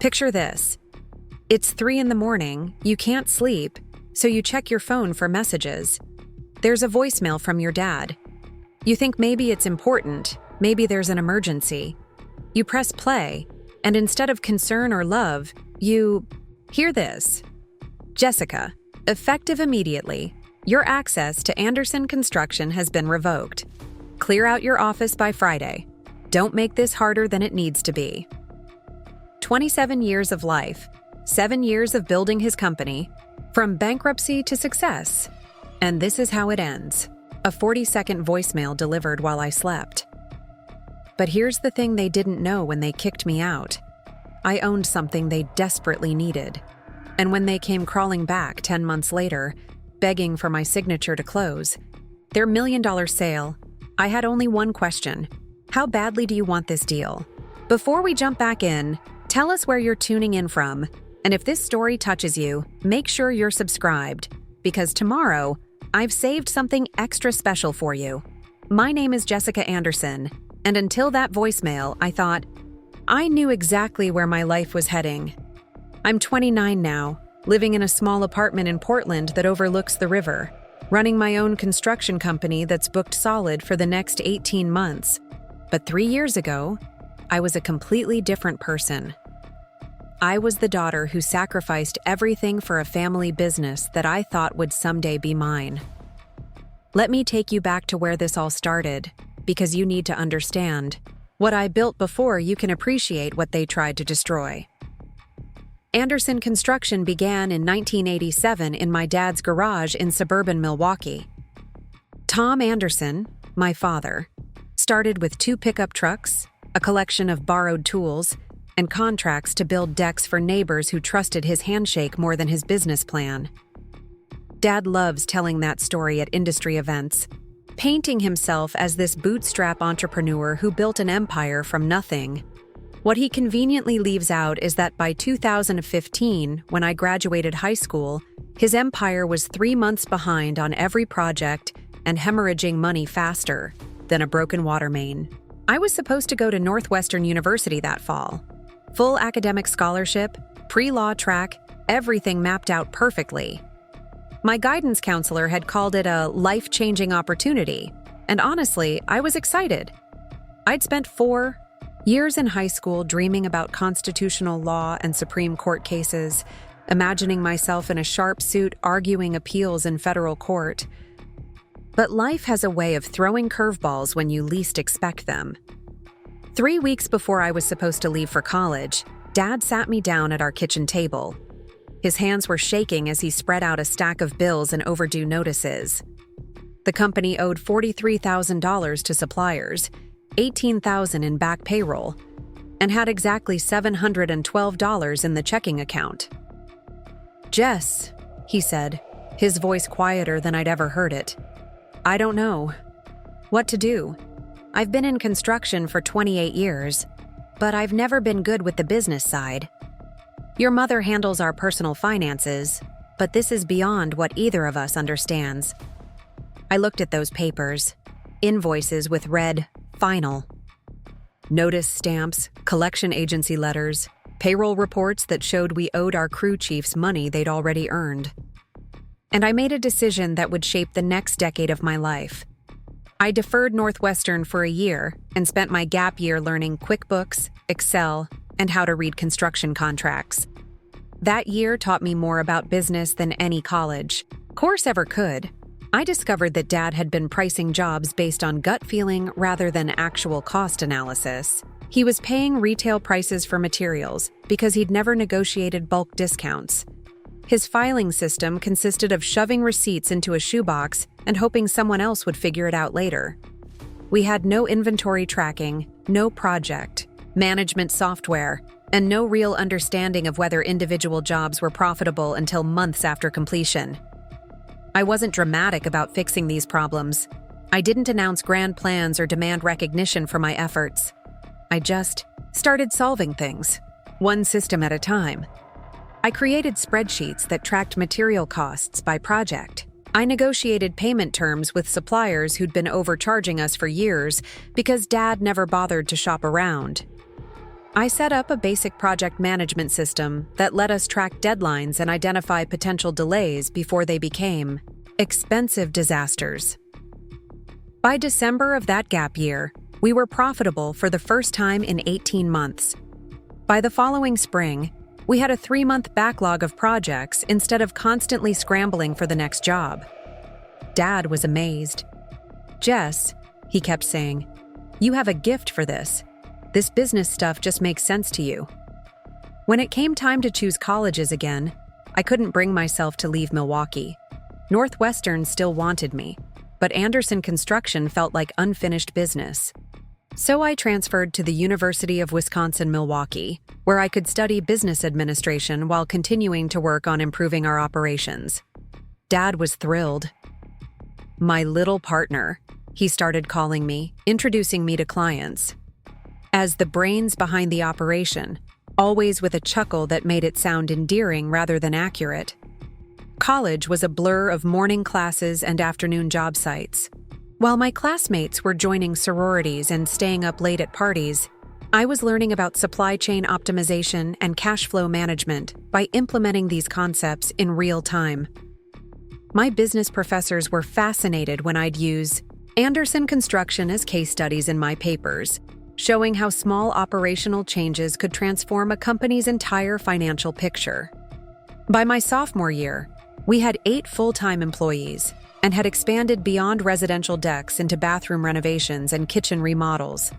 Picture this. It's 3 in the morning, you can't sleep, so you check your phone for messages. There's a voicemail from your dad. You think maybe it's important, maybe there's an emergency. You press play, and instead of concern or love, you hear this. Jessica, effective immediately, your access to Anderson Construction has been revoked. Clear out your office by Friday. Don't make this harder than it needs to be. 27 years of life, 7 years of building his company, from bankruptcy to success. And this is how it ends. A 40-second voicemail delivered while I slept. But here's the thing they didn't know when they kicked me out. I owned something they desperately needed. And when they came crawling back 10 months later, begging for my signature to close, their $1 million sale, I had only one question. How badly do you want this deal? Before we jump back in, tell us where you're tuning in from, and if this story touches you, make sure you're subscribed, because tomorrow, I've saved something extra special for you. My name is Jessica Anderson, and until that voicemail, I thought, I knew exactly where my life was heading. I'm 29 now, living in a small apartment in Portland that overlooks the river, running my own construction company that's booked solid for the next 18 months. But 3 years ago, I was a completely different person. I was the daughter who sacrificed everything for a family business that I thought would someday be mine. Let me take you back to where this all started, because you need to understand. What I built before you can appreciate what they tried to destroy. Anderson Construction began in 1987 in my dad's garage in suburban Milwaukee. Tom Anderson, my father, started with 2 pickup trucks, a collection of borrowed tools, and contracts to build decks for neighbors who trusted his handshake more than his business plan. Dad loves telling that story at industry events, painting himself as this bootstrap entrepreneur who built an empire from nothing. What he conveniently leaves out is that by 2015, when I graduated high school, his empire was 3 months behind on every project and hemorrhaging money faster than a broken water main. I was supposed to go to Northwestern University that fall. Full academic scholarship, pre-law track, everything mapped out perfectly. My guidance counselor had called it a life-changing opportunity, and honestly, I was excited. I'd spent 4 years in high school dreaming about constitutional law and Supreme Court cases, imagining myself in a sharp suit arguing appeals in federal court. But life has a way of throwing curveballs when you least expect them. 3 weeks before I was supposed to leave for college, Dad sat me down at our kitchen table. His hands were shaking as he spread out a stack of bills and overdue notices. The company owed $43,000 to suppliers, $18,000 in back payroll, and had exactly $712 in the checking account. "Jess," he said, his voice quieter than I'd ever heard it. "I don't know what to do. I've been in construction for 28 years, but I've never been good with the business side. Your mother handles our personal finances, but this is beyond what either of us understands." I looked at those papers, invoices with red "Final", notice stamps, collection agency letters, payroll reports that showed we owed our crew chiefs money they'd already earned. And I made a decision that would shape the next decade of my life. I deferred Northwestern for a year and spent my gap year learning QuickBooks, Excel, and how to read construction contracts. That year taught me more about business than any college course ever could. I discovered that Dad had been pricing jobs based on gut feeling rather than actual cost analysis. He was paying retail prices for materials because he'd never negotiated bulk discounts. His filing system consisted of shoving receipts into a shoebox and hoping someone else would figure it out later. We had no inventory tracking, no project management software, and no real understanding of whether individual jobs were profitable until months after completion. I wasn't dramatic about fixing these problems. I didn't announce grand plans or demand recognition for my efforts. I just started solving things, one system at a time. I created spreadsheets that tracked material costs by project. I negotiated payment terms with suppliers who'd been overcharging us for years because Dad never bothered to shop around. I set up a basic project management system that let us track deadlines and identify potential delays before they became expensive disasters. By December of that gap year, we were profitable for the first time in 18 months. By the following spring, we had a 3-month backlog of projects instead of constantly scrambling for the next job. Dad was amazed. "Jess," he kept saying, "you have a gift for this. This business stuff just makes sense to you." When it came time to choose colleges again, I couldn't bring myself to leave Milwaukee. Northwestern still wanted me, but Anderson Construction felt like unfinished business. So I transferred to the University of Wisconsin-Milwaukee, where I could study business administration while continuing to work on improving our operations. Dad was thrilled. "My little partner," he started calling me, introducing me to clients. As the brains behind the operation, always with a chuckle that made it sound endearing rather than accurate. College was a blur of morning classes and afternoon job sites. While my classmates were joining sororities and staying up late at parties, I was learning about supply chain optimization and cash flow management by implementing these concepts in real time. My business professors were fascinated when I'd use Anderson Construction as case studies in my papers, showing how small operational changes could transform a company's entire financial picture. By my sophomore year, we had 8 full-time employees and had expanded beyond residential decks into bathroom renovations and kitchen remodels.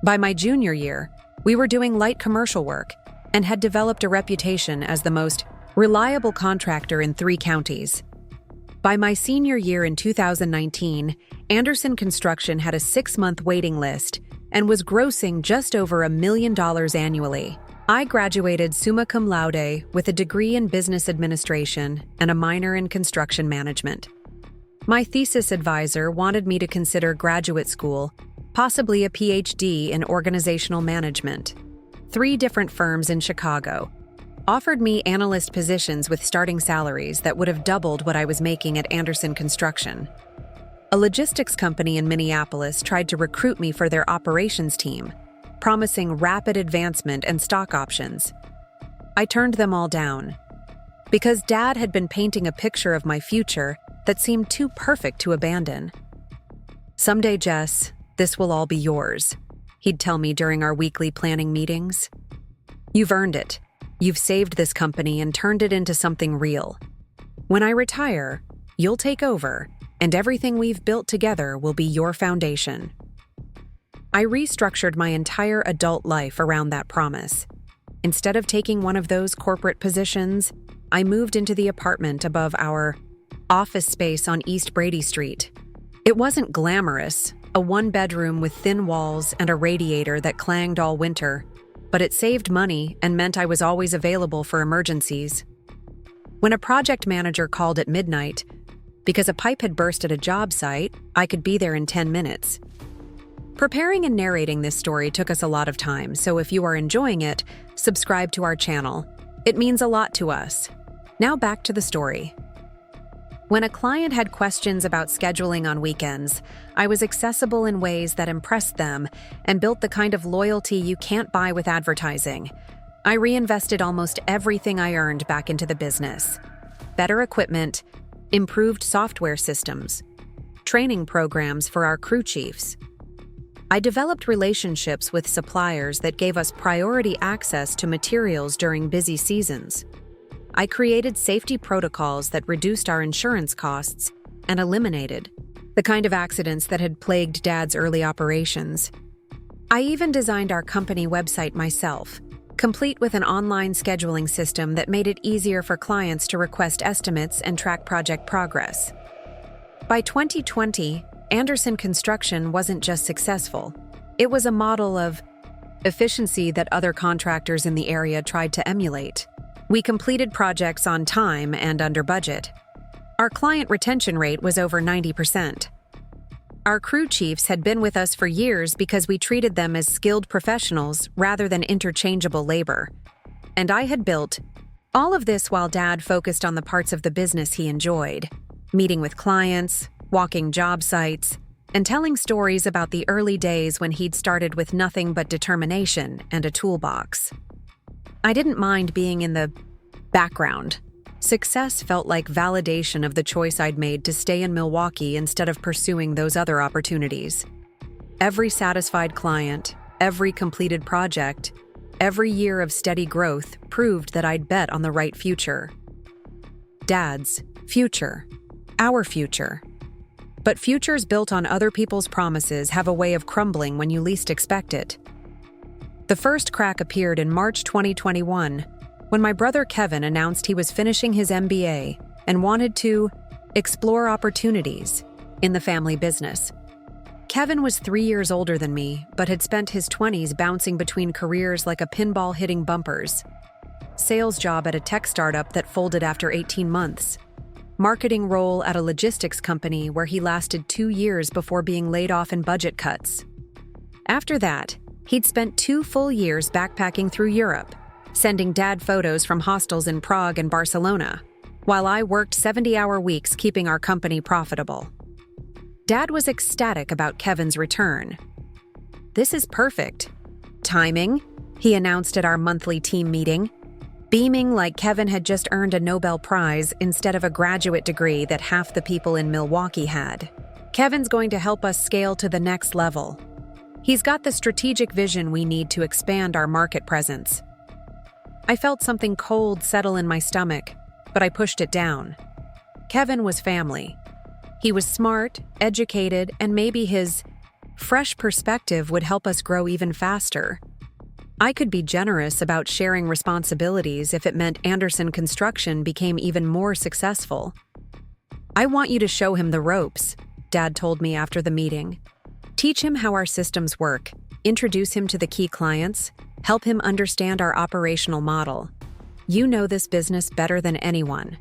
By my junior year, we were doing light commercial work and had developed a reputation as the most reliable contractor in 3 counties. By my senior year in 2019, Anderson Construction had a 6-month waiting list and was grossing just over $1 million annually. I graduated summa cum laude with a degree in business administration and a minor in construction management. My thesis advisor wanted me to consider graduate school, possibly a PhD in organizational management. 3 different firms in Chicago offered me analyst positions with starting salaries that would have doubled what I was making at Anderson Construction. A logistics company in Minneapolis tried to recruit me for their operations team, promising rapid advancement and stock options. I turned them all down because Dad had been painting a picture of my future that seemed too perfect to abandon. "Someday, Jess, this will all be yours," he'd tell me during our weekly planning meetings. "You've earned it. You've saved this company and turned it into something real. When I retire, you'll take over, and everything we've built together will be your foundation." I restructured my entire adult life around that promise. Instead of taking one of those corporate positions, I moved into the apartment above our office space on East Brady Street. It wasn't glamorous, a 1-bedroom with thin walls and a radiator that clanged all winter, but it saved money and meant I was always available for emergencies. When a project manager called at midnight, because a pipe had burst at a job site, I could be there in 10 minutes. Preparing and narrating this story took us a lot of time, so if you are enjoying it, subscribe to our channel. It means a lot to us. Now back to the story. When a client had questions about scheduling on weekends, I was accessible in ways that impressed them and built the kind of loyalty you can't buy with advertising. I reinvested almost everything I earned back into the business. Better equipment, improved software systems, training programs for our crew chiefs. I developed relationships with suppliers that gave us priority access to materials during busy seasons. I created safety protocols that reduced our insurance costs and eliminated the kind of accidents that had plagued Dad's early operations. I even designed our company website myself, complete with an online scheduling system that made it easier for clients to request estimates and track project progress. By 2020, Anderson Construction wasn't just successful. It was a model of efficiency that other contractors in the area tried to emulate. We completed projects on time and under budget. Our client retention rate was over 90%. Our crew chiefs had been with us for years because we treated them as skilled professionals rather than interchangeable labor. And I had built all of this while Dad focused on the parts of the business he enjoyed: meeting with clients, walking job sites, and telling stories about the early days when he'd started with nothing but determination and a toolbox. I didn't mind being in the background. Success felt like validation of the choice I'd made to stay in Milwaukee instead of pursuing those other opportunities. Every satisfied client, every completed project, every year of steady growth proved that I'd bet on the right future. Dad's future. Our future. But futures built on other people's promises have a way of crumbling when you least expect it. The first crack appeared in March 2021, when my brother Kevin announced he was finishing his MBA and wanted to explore opportunities in the family business. Kevin was 3 years older than me, but had spent his 20s bouncing between careers like a pinball hitting bumpers. Sales job at a tech startup that folded after 18 months. Marketing role at a logistics company where he lasted 2 years before being laid off in budget cuts. After that, he'd spent 2 full years backpacking through Europe, sending Dad photos from hostels in Prague and Barcelona, while I worked 70-hour weeks keeping our company profitable. Dad was ecstatic about Kevin's return. "This is perfect timing," he announced at our monthly team meeting, beaming like Kevin had just earned a Nobel Prize instead of a graduate degree that half the people in Milwaukee had. "Kevin's going to help us scale to the next level. He's got the strategic vision we need to expand our market presence." I felt something cold settle in my stomach, but I pushed it down. Kevin was family. He was smart, educated, and maybe his fresh perspective would help us grow even faster. I could be generous about sharing responsibilities if it meant Anderson Construction became even more successful. "I want you to show him the ropes," Dad told me after the meeting. "Teach him how our systems work, introduce him to the key clients, help him understand our operational model. You know this business better than anyone."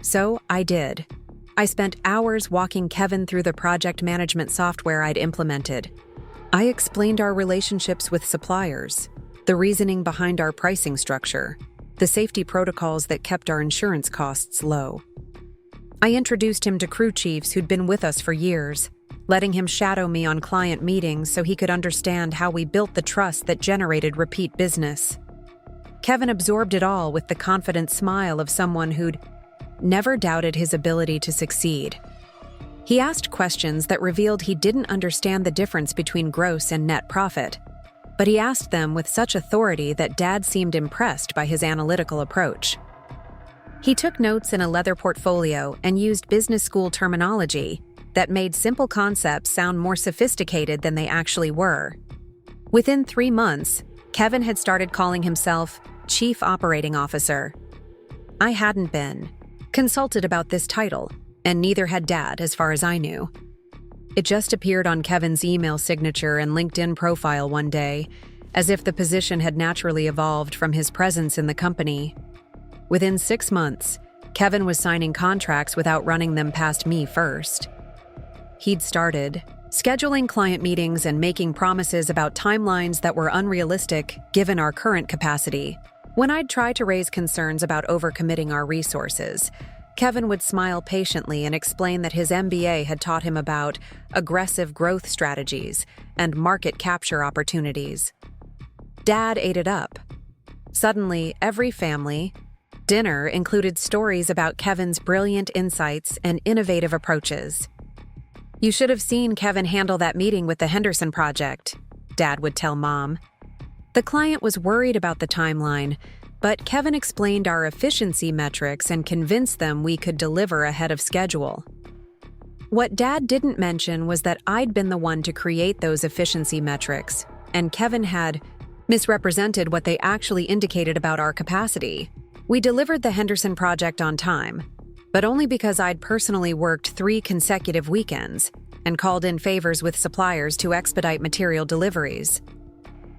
So I did. I spent hours walking Kevin through the project management software I'd implemented. I explained our relationships with suppliers, the reasoning behind our pricing structure, the safety protocols that kept our insurance costs low. I introduced him to crew chiefs who'd been with us for years, letting him shadow me on client meetings so he could understand how we built the trust that generated repeat business. Kevin absorbed it all with the confident smile of someone who'd never doubted his ability to succeed. He asked questions that revealed he didn't understand the difference between gross and net profit, but he asked them with such authority that Dad seemed impressed by his analytical approach. He took notes in a leather portfolio and used business school terminology that made simple concepts sound more sophisticated than they actually were. Within 3 months, Kevin had started calling himself Chief Operating Officer. I hadn't been consulted about this title, and neither had Dad, as far as I knew. It just appeared on Kevin's email signature and LinkedIn profile one day, as if the position had naturally evolved from his presence in the company. Within 6 months, Kevin was signing contracts without running them past me first. He'd started scheduling client meetings and making promises about timelines that were unrealistic given our current capacity. When I'd try to raise concerns about overcommitting our resources, Kevin would smile patiently and explain that his MBA had taught him about aggressive growth strategies and market capture opportunities. Dad ate it up. Suddenly, every family dinner included stories about Kevin's brilliant insights and innovative approaches. "You should have seen Kevin handle that meeting with the Henderson project," Dad would tell Mom. The client was worried about the timeline, but Kevin explained our efficiency metrics and convinced them we could deliver ahead of schedule. What Dad didn't mention was that I'd been the one to create those efficiency metrics, and Kevin had misrepresented what they actually indicated about our capacity. We delivered the Henderson project on time, but only because I'd personally worked 3 consecutive weekends and called in favors with suppliers to expedite material deliveries.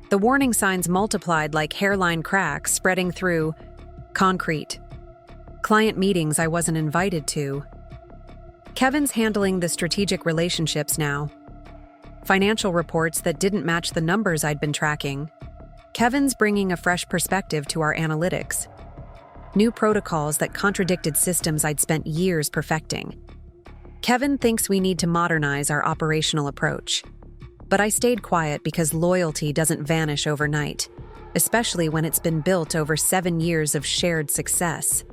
The warning signs multiplied like hairline cracks spreading through concrete. Client meetings I wasn't invited to. Kevin's handling the strategic relationships now. Financial reports that didn't match the numbers I'd been tracking. Kevin's bringing a fresh perspective to our analytics. New protocols that contradicted systems I'd spent years perfecting. Kevin thinks we need to modernize our operational approach. But I stayed quiet because loyalty doesn't vanish overnight, especially when it's been built over 7 years of shared success.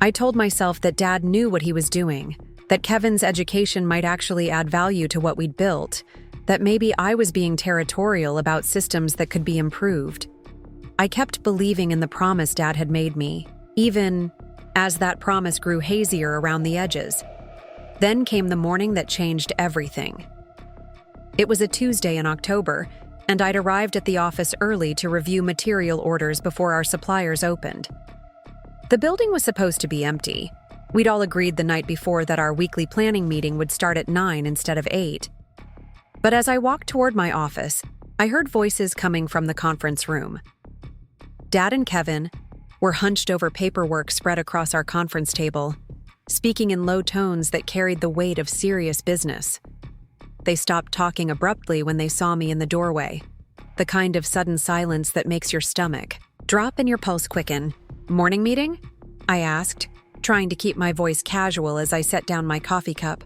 I told myself that Dad knew what he was doing, that Kevin's education might actually add value to what we'd built, that maybe I was being territorial about systems that could be improved. I kept believing in the promise Dad had made me, even as that promise grew hazier around the edges. Then came the morning that changed everything. It was a Tuesday in October, and I'd arrived at the office early to review material orders before our suppliers opened. The building was supposed to be empty. We'd all agreed the night before that our weekly planning meeting would start at 9 instead of 8. But as I walked toward my office, I heard voices coming from the conference room. Dad and Kevin were hunched over paperwork spread across our conference table, speaking in low tones that carried the weight of serious business. They stopped talking abruptly when they saw me in the doorway, the kind of sudden silence that makes your stomach drop and your pulse quicken. "Morning meeting?" I asked, trying to keep my voice casual as I set down my coffee cup.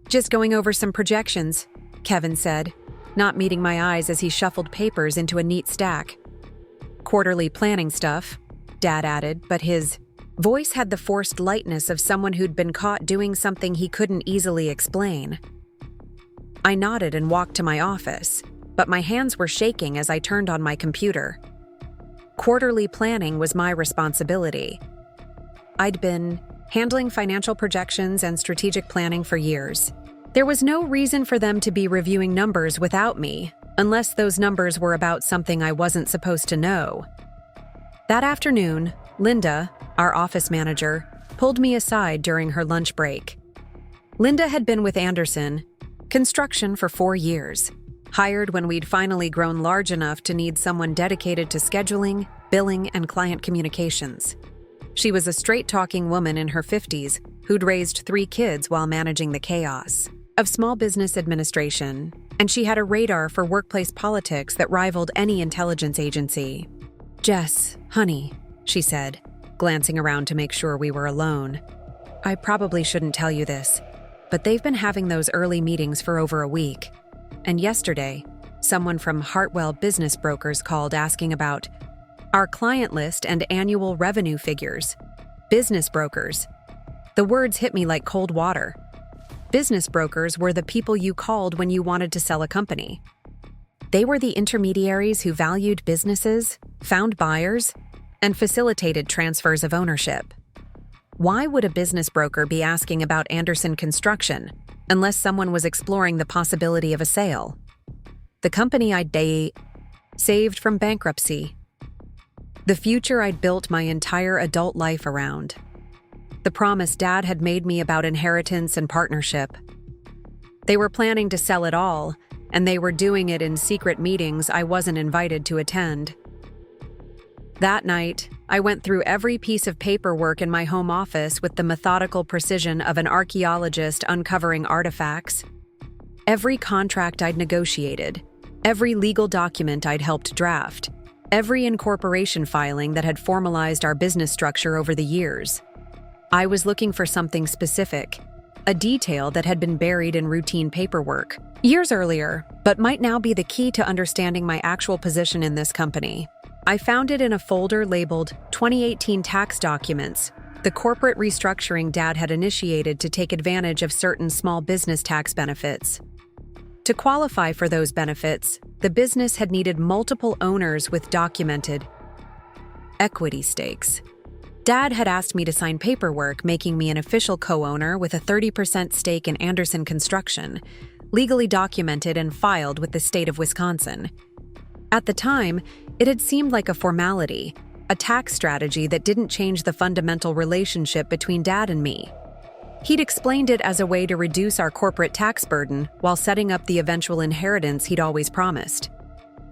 "Just going over some projections," Kevin said, not meeting my eyes as he shuffled papers into a neat stack. "Quarterly planning stuff," Dad added, but his voice had the forced lightness of someone who'd been caught doing something he couldn't easily explain. I nodded and walked to my office, but my hands were shaking as I turned on my computer. Quarterly planning was my responsibility. I'd been handling financial projections and strategic planning for years. There was no reason for them to be reviewing numbers without me, unless those numbers were about something I wasn't supposed to know. That afternoon, Linda, our office manager, pulled me aside during her lunch break. Linda had been with Anderson Construction for 4 years, hired when we'd finally grown large enough to need someone dedicated to scheduling, billing, and client communications. She was a straight-talking woman in her 50s who'd raised 3 kids while managing the chaos of small business administration, and she had a radar for workplace politics that rivaled any intelligence agency. "Jess, honey," she said, glancing around to make sure we were alone. "I probably shouldn't tell you this, but they've been having those early meetings for over a week. And yesterday, someone from Hartwell Business Brokers called asking about our client list and annual revenue figures. Business brokers. The words hit me like cold water. Business brokers were the people you called when you wanted to sell a company. They were the intermediaries who valued businesses, found buyers, and facilitated transfers of ownership. Why would a business broker be asking about Anderson Construction unless someone was exploring the possibility of a sale? The company I'd saved from bankruptcy. The future I'd built my entire adult life around. The promise Dad had made me about inheritance and partnership. They were planning to sell it all, and they were doing it in secret meetings I wasn't invited to attend. That night, I went through every piece of paperwork in my home office with the methodical precision of an archaeologist uncovering artifacts. Every contract I'd negotiated, every legal document I'd helped draft, every incorporation filing that had formalized our business structure over the years. I was looking for something specific, a detail that had been buried in routine paperwork years earlier, but might now be the key to understanding my actual position in this company. I found it in a folder labeled 2018 Tax Documents, the corporate restructuring Dad had initiated to take advantage of certain small business tax benefits. To qualify for those benefits, the business had needed multiple owners with documented equity stakes. Dad had asked me to sign paperwork making me an official co-owner with a 30% stake in Anderson Construction, legally documented and filed with the state of Wisconsin. At the time, it had seemed like a formality, a tax strategy that didn't change the fundamental relationship between Dad and me. He'd explained it as a way to reduce our corporate tax burden while setting up the eventual inheritance he'd always promised.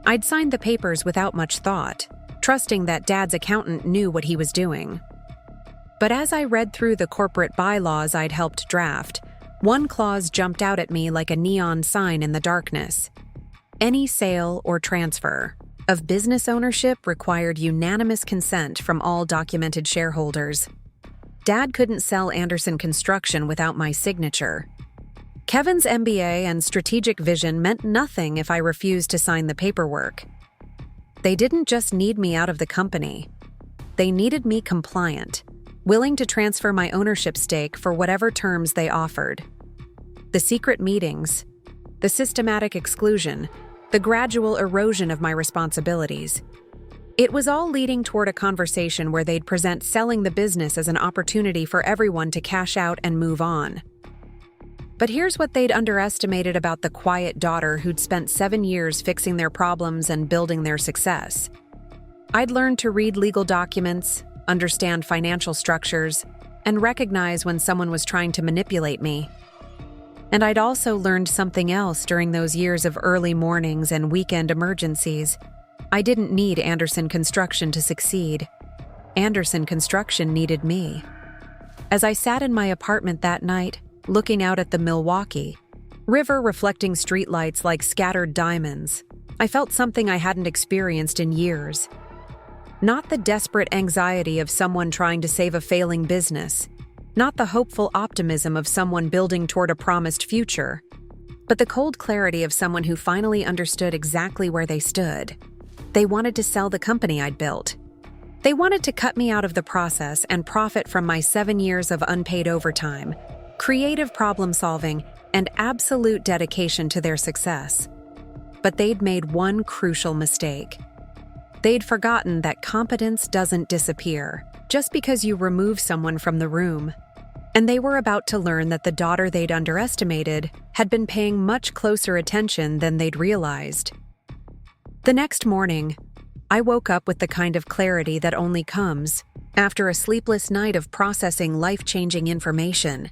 I'd signed the papers without much thought, trusting that Dad's accountant knew what he was doing. But as I read through the corporate bylaws I'd helped draft, one clause jumped out at me like a neon sign in the darkness. Any sale or transfer of business ownership required unanimous consent from all documented shareholders. Dad couldn't sell Anderson Construction without my signature. Kevin's MBA and strategic vision meant nothing if I refused to sign the paperwork. They didn't just need me out of the company. They needed me compliant, willing to transfer my ownership stake for whatever terms they offered. The secret meetings, the systematic exclusion, the gradual erosion of my responsibilities. It was all leading toward a conversation where they'd present selling the business as an opportunity for everyone to cash out and move on. But here's what they'd underestimated about the quiet daughter who'd spent 7 years fixing their problems and building their success. I'd learned to read legal documents, understand financial structures, and recognize when someone was trying to manipulate me. And I'd also learned something else during those years of early mornings and weekend emergencies. I didn't need Anderson Construction to succeed. Anderson Construction needed me. As I sat in my apartment that night, looking out at the Milwaukee River reflecting streetlights like scattered diamonds, I felt something I hadn't experienced in years. Not the desperate anxiety of someone trying to save a failing business, not the hopeful optimism of someone building toward a promised future, but the cold clarity of someone who finally understood exactly where they stood. They wanted to sell the company I'd built. They wanted to cut me out of the process and profit from my 7 years of unpaid overtime, creative problem-solving, and absolute dedication to their success. But they'd made one crucial mistake. They'd forgotten that competence doesn't disappear just because you remove someone from the room. And they were about to learn that the daughter they'd underestimated had been paying much closer attention than they'd realized. The next morning, I woke up with the kind of clarity that only comes after a sleepless night of processing life-changing information.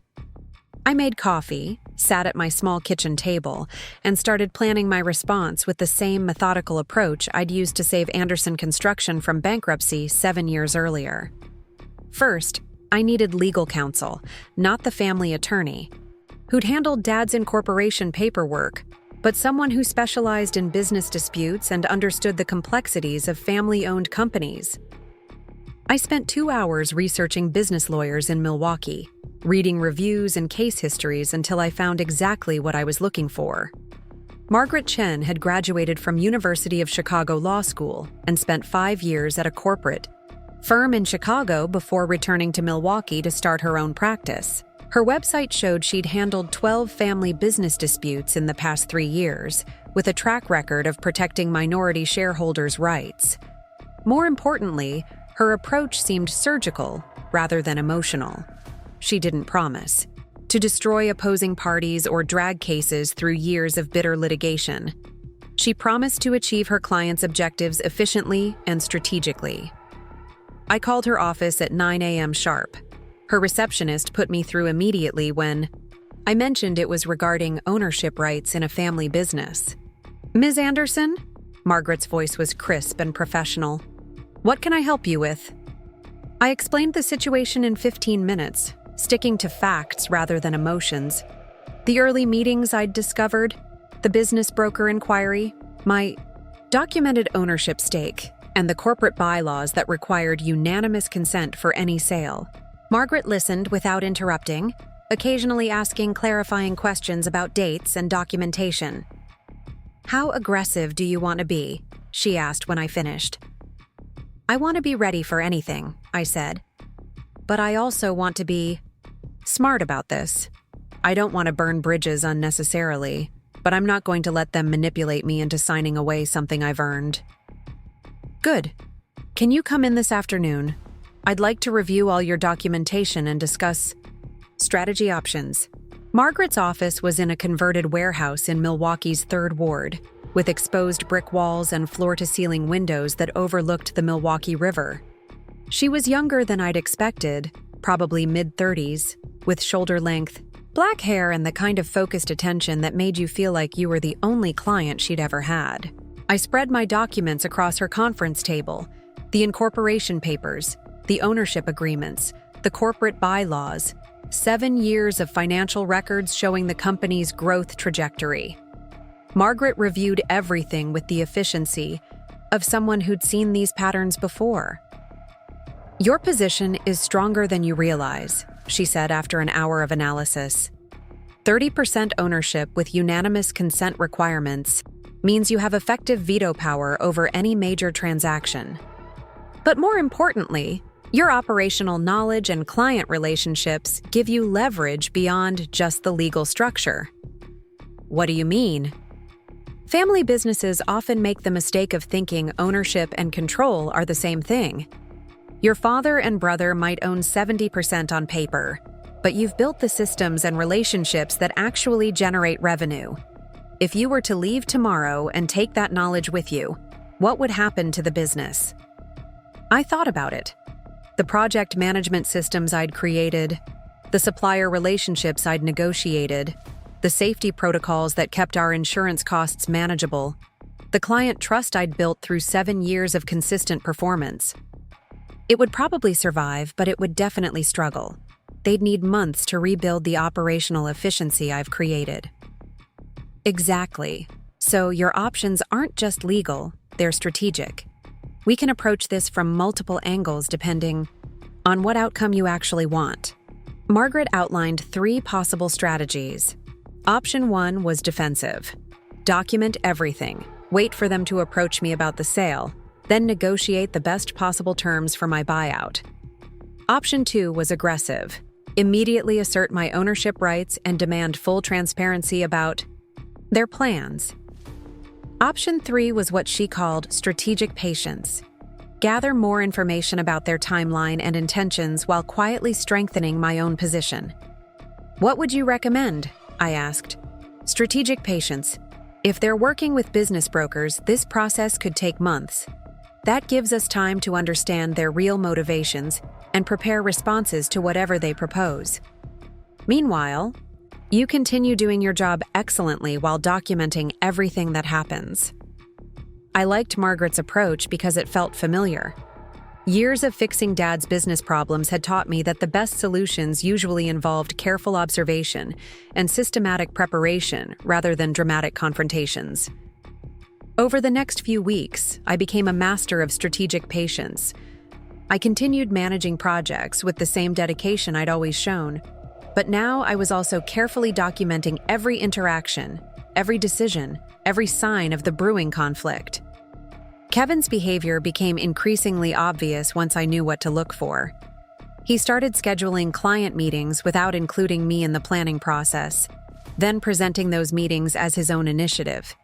I made coffee, sat at my small kitchen table, and started planning my response with the same methodical approach I'd used to save Anderson Construction from bankruptcy 7 years earlier. First, I needed legal counsel, not the family attorney, who'd handled Dad's incorporation paperwork, but someone who specialized in business disputes and understood the complexities of family-owned companies. I spent 2 hours researching business lawyers in Milwaukee, reading reviews and case histories until I found exactly what I was looking for. Margaret Chen had graduated from University of Chicago Law School and spent 5 years at a corporate firm in Chicago before returning to Milwaukee to start her own practice. Her website showed she'd handled 12 family business disputes in the past 3 years, with a track record of protecting minority shareholders' rights. More importantly, her approach seemed surgical rather than emotional. She didn't promise to destroy opposing parties or drag cases through years of bitter litigation. She promised to achieve her clients' objectives efficiently and strategically. I called her office at 9 a.m. sharp. Her receptionist put me through immediately when I mentioned it was regarding ownership rights in a family business. "Ms. Anderson?" Margaret's voice was crisp and professional. "What can I help you with?" I explained the situation in 15 minutes, sticking to facts rather than emotions. The early meetings I'd discovered, the business broker inquiry, my documented ownership stake, and the corporate bylaws that required unanimous consent for any sale. Margaret listened without interrupting, occasionally asking clarifying questions about dates and documentation. "How aggressive do you want to be?" she asked when I finished. "I want to be ready for anything," I said. "But I also want to be smart about this. I don't want to burn bridges unnecessarily, but I'm not going to let them manipulate me into signing away something I've earned." "Good. Can you come in this afternoon? I'd like to review all your documentation and discuss strategy options." Margaret's office was in a converted warehouse in Milwaukee's 3rd Ward, with exposed brick walls and floor-to-ceiling windows that overlooked the Milwaukee River. She was younger than I'd expected, probably mid-30s, with shoulder-length, black hair and the kind of focused attention that made you feel like you were the only client she'd ever had. I spread my documents across her conference table, the incorporation papers, the ownership agreements, the corporate bylaws, 7 years of financial records showing the company's growth trajectory. Margaret reviewed everything with the efficiency of someone who'd seen these patterns before. Your position is stronger than you realize, she said after an hour of analysis. 30% ownership with unanimous consent requirements means you have effective veto power over any major transaction. But more importantly, your operational knowledge and client relationships give you leverage beyond just the legal structure. What do you mean? Family businesses often make the mistake of thinking ownership and control are the same thing. Your father and brother might own 70% on paper, but you've built the systems and relationships that actually generate revenue. If you were to leave tomorrow and take that knowledge with you, what would happen to the business? I thought about it. The project management systems I'd created, the supplier relationships I'd negotiated, the safety protocols that kept our insurance costs manageable, the client trust I'd built through 7 years of consistent performance. It would probably survive, but it would definitely struggle. They'd need months to rebuild the operational efficiency I've created. Exactly. So your options aren't just legal, they're strategic. We can approach this from multiple angles depending on what outcome you actually want. Margaret outlined 3 possible strategies. Option 1 was defensive. Document everything, wait for them to approach me about the sale, then negotiate the best possible terms for my buyout. Option 2 was aggressive. Immediately assert my ownership rights and demand full transparency about their plans. Option 3 was what she called strategic patience. Gather more information about their timeline and intentions while quietly strengthening my own position. What would you recommend? I asked. Strategic patience. If they're working with business brokers, this process could take months. That gives us time to understand their real motivations and prepare responses to whatever they propose. Meanwhile, you continue doing your job excellently while documenting everything that happens. I liked Margaret's approach because it felt familiar. Years of fixing Dad's business problems had taught me that the best solutions usually involved careful observation and systematic preparation rather than dramatic confrontations. Over the next few weeks, I became a master of strategic patience. I continued managing projects with the same dedication I'd always shown, but now I was also carefully documenting every interaction, every decision, every sign of the brewing conflict. Kevin's behavior became increasingly obvious once I knew what to look for. He started scheduling client meetings without including me in the planning process, then presenting those meetings as his own initiative.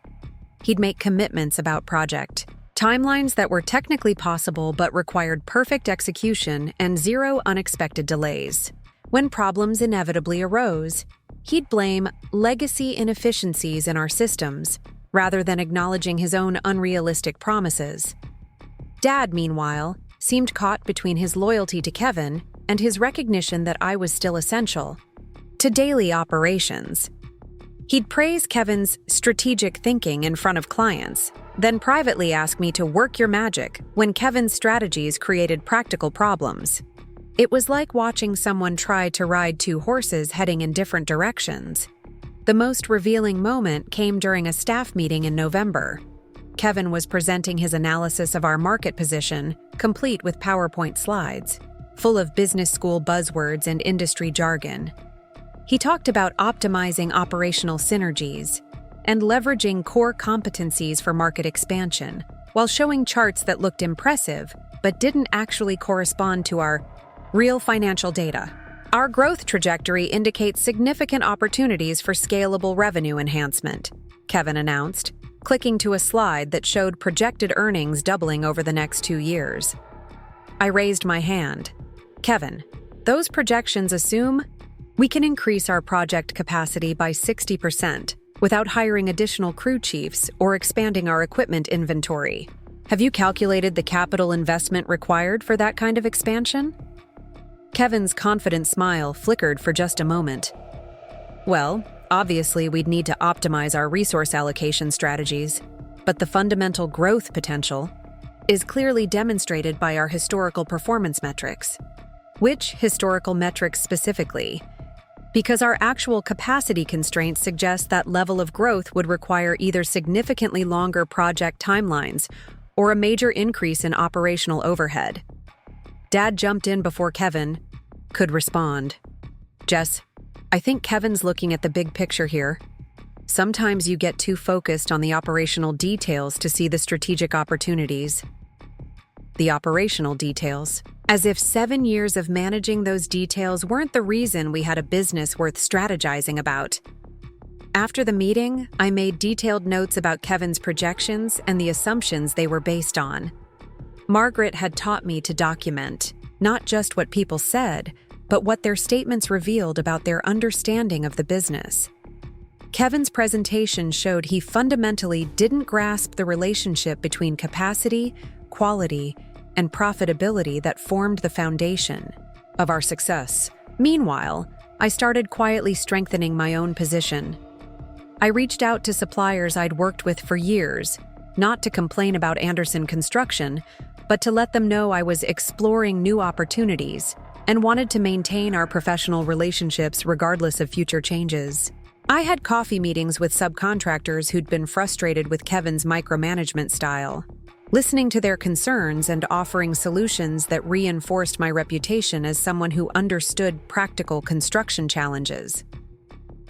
He'd make commitments about project timelines that were technically possible but required perfect execution and 0 unexpected delays. When problems inevitably arose, he'd blame legacy inefficiencies in our systems rather than acknowledging his own unrealistic promises. Dad, meanwhile, seemed caught between his loyalty to Kevin and his recognition that I was still essential to daily operations. He'd praise Kevin's strategic thinking in front of clients, then privately ask me to work your magic when Kevin's strategies created practical problems. It was like watching someone try to ride 2 horses heading in different directions. The most revealing moment came during a staff meeting in November. Kevin was presenting his analysis of our market position, complete with PowerPoint slides, full of business school buzzwords and industry jargon. He talked about optimizing operational synergies and leveraging core competencies for market expansion, while showing charts that looked impressive but didn't actually correspond to our real financial data. Our growth trajectory indicates significant opportunities for scalable revenue enhancement, Kevin announced, clicking to a slide that showed projected earnings doubling over the next 2 years. I raised my hand. Kevin, those projections assume we can increase our project capacity by 60% without hiring additional crew chiefs or expanding our equipment inventory. Have you calculated the capital investment required for that kind of expansion? Kevin's confident smile flickered for just a moment. Well, obviously we'd need to optimize our resource allocation strategies, but the fundamental growth potential is clearly demonstrated by our historical performance metrics. Which historical metrics specifically? Because our actual capacity constraints suggest that level of growth would require either significantly longer project timelines or a major increase in operational overhead. Dad jumped in before Kevin could respond. Jess, I think Kevin's looking at the big picture here. Sometimes you get too focused on the operational details to see the strategic opportunities. The operational details. As if 7 years of managing those details weren't the reason we had a business worth strategizing about. After the meeting, I made detailed notes about Kevin's projections and the assumptions they were based on. Margaret had taught me to document, not just what people said, but what their statements revealed about their understanding of the business. Kevin's presentation showed he fundamentally didn't grasp the relationship between capacity, quality, and profitability that formed the foundation of our success. Meanwhile, I started quietly strengthening my own position. I reached out to suppliers I'd worked with for years, not to complain about Anderson Construction, but to let them know I was exploring new opportunities and wanted to maintain our professional relationships regardless of future changes. I had coffee meetings with subcontractors who'd been frustrated with Kevin's micromanagement style, listening to their concerns and offering solutions that reinforced my reputation as someone who understood practical construction challenges.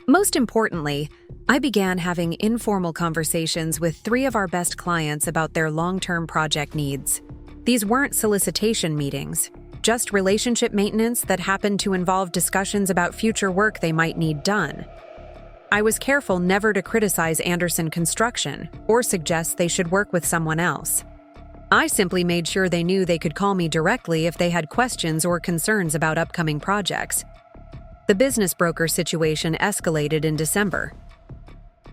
Most importantly, I began having informal conversations with 3 of our best clients about their long-term project needs. These weren't solicitation meetings, just relationship maintenance that happened to involve discussions about future work they might need done. I was careful never to criticize Anderson Construction or suggest they should work with someone else. I simply made sure they knew they could call me directly if they had questions or concerns about upcoming projects. The business broker situation escalated in December.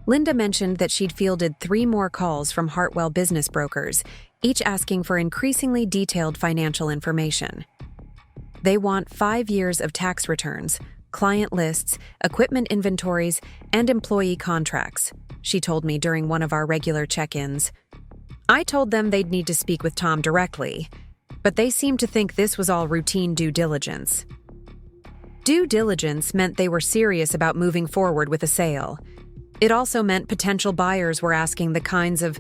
Linda mentioned that she'd fielded 3 more calls from Hartwell business brokers, each asking for increasingly detailed financial information. They want 5 years of tax returns, client lists, equipment inventories, and employee contracts, she told me during one of our regular check-ins. I told them they'd need to speak with Tom directly, but they seemed to think this was all routine due diligence. Due diligence meant they were serious about moving forward with a sale. It also meant potential buyers were asking the kinds of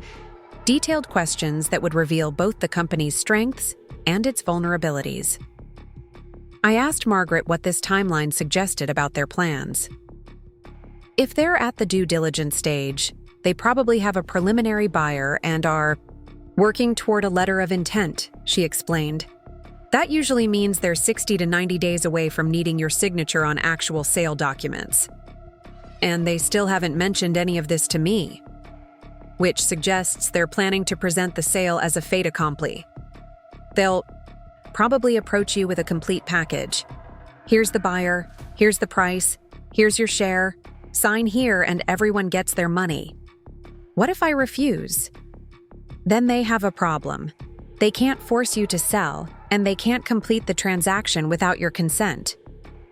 detailed questions that would reveal both the company's strengths and its vulnerabilities. I asked Margaret what this timeline suggested about their plans. If they're at the due diligence stage, they probably have a preliminary buyer and are working toward a letter of intent, she explained. That usually means they're 60 to 90 days away from needing your signature on actual sale documents. And they still haven't mentioned any of this to me, which suggests they're planning to present the sale as a fait accompli. They'll probably approach you with a complete package. Here's the buyer, here's the price, here's your share, sign here and everyone gets their money. What if I refuse? Then they have a problem. They can't force you to sell, and they can't complete the transaction without your consent.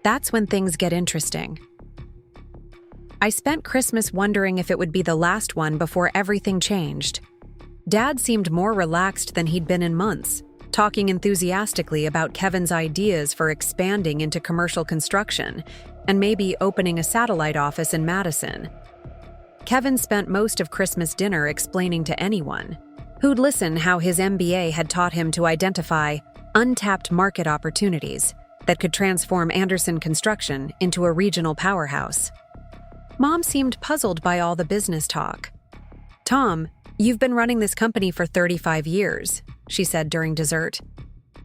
That's when things get interesting. I spent Christmas wondering if it would be the last one before everything changed. Dad seemed more relaxed than he'd been in months, talking enthusiastically about Kevin's ideas for expanding into commercial construction and maybe opening a satellite office in Madison. Kevin spent most of Christmas dinner explaining to anyone who'd listen how his MBA had taught him to identify untapped market opportunities that could transform Anderson Construction into a regional powerhouse. Mom seemed puzzled by all the business talk. "Tom, you've been running this company for 35 years, she said during dessert.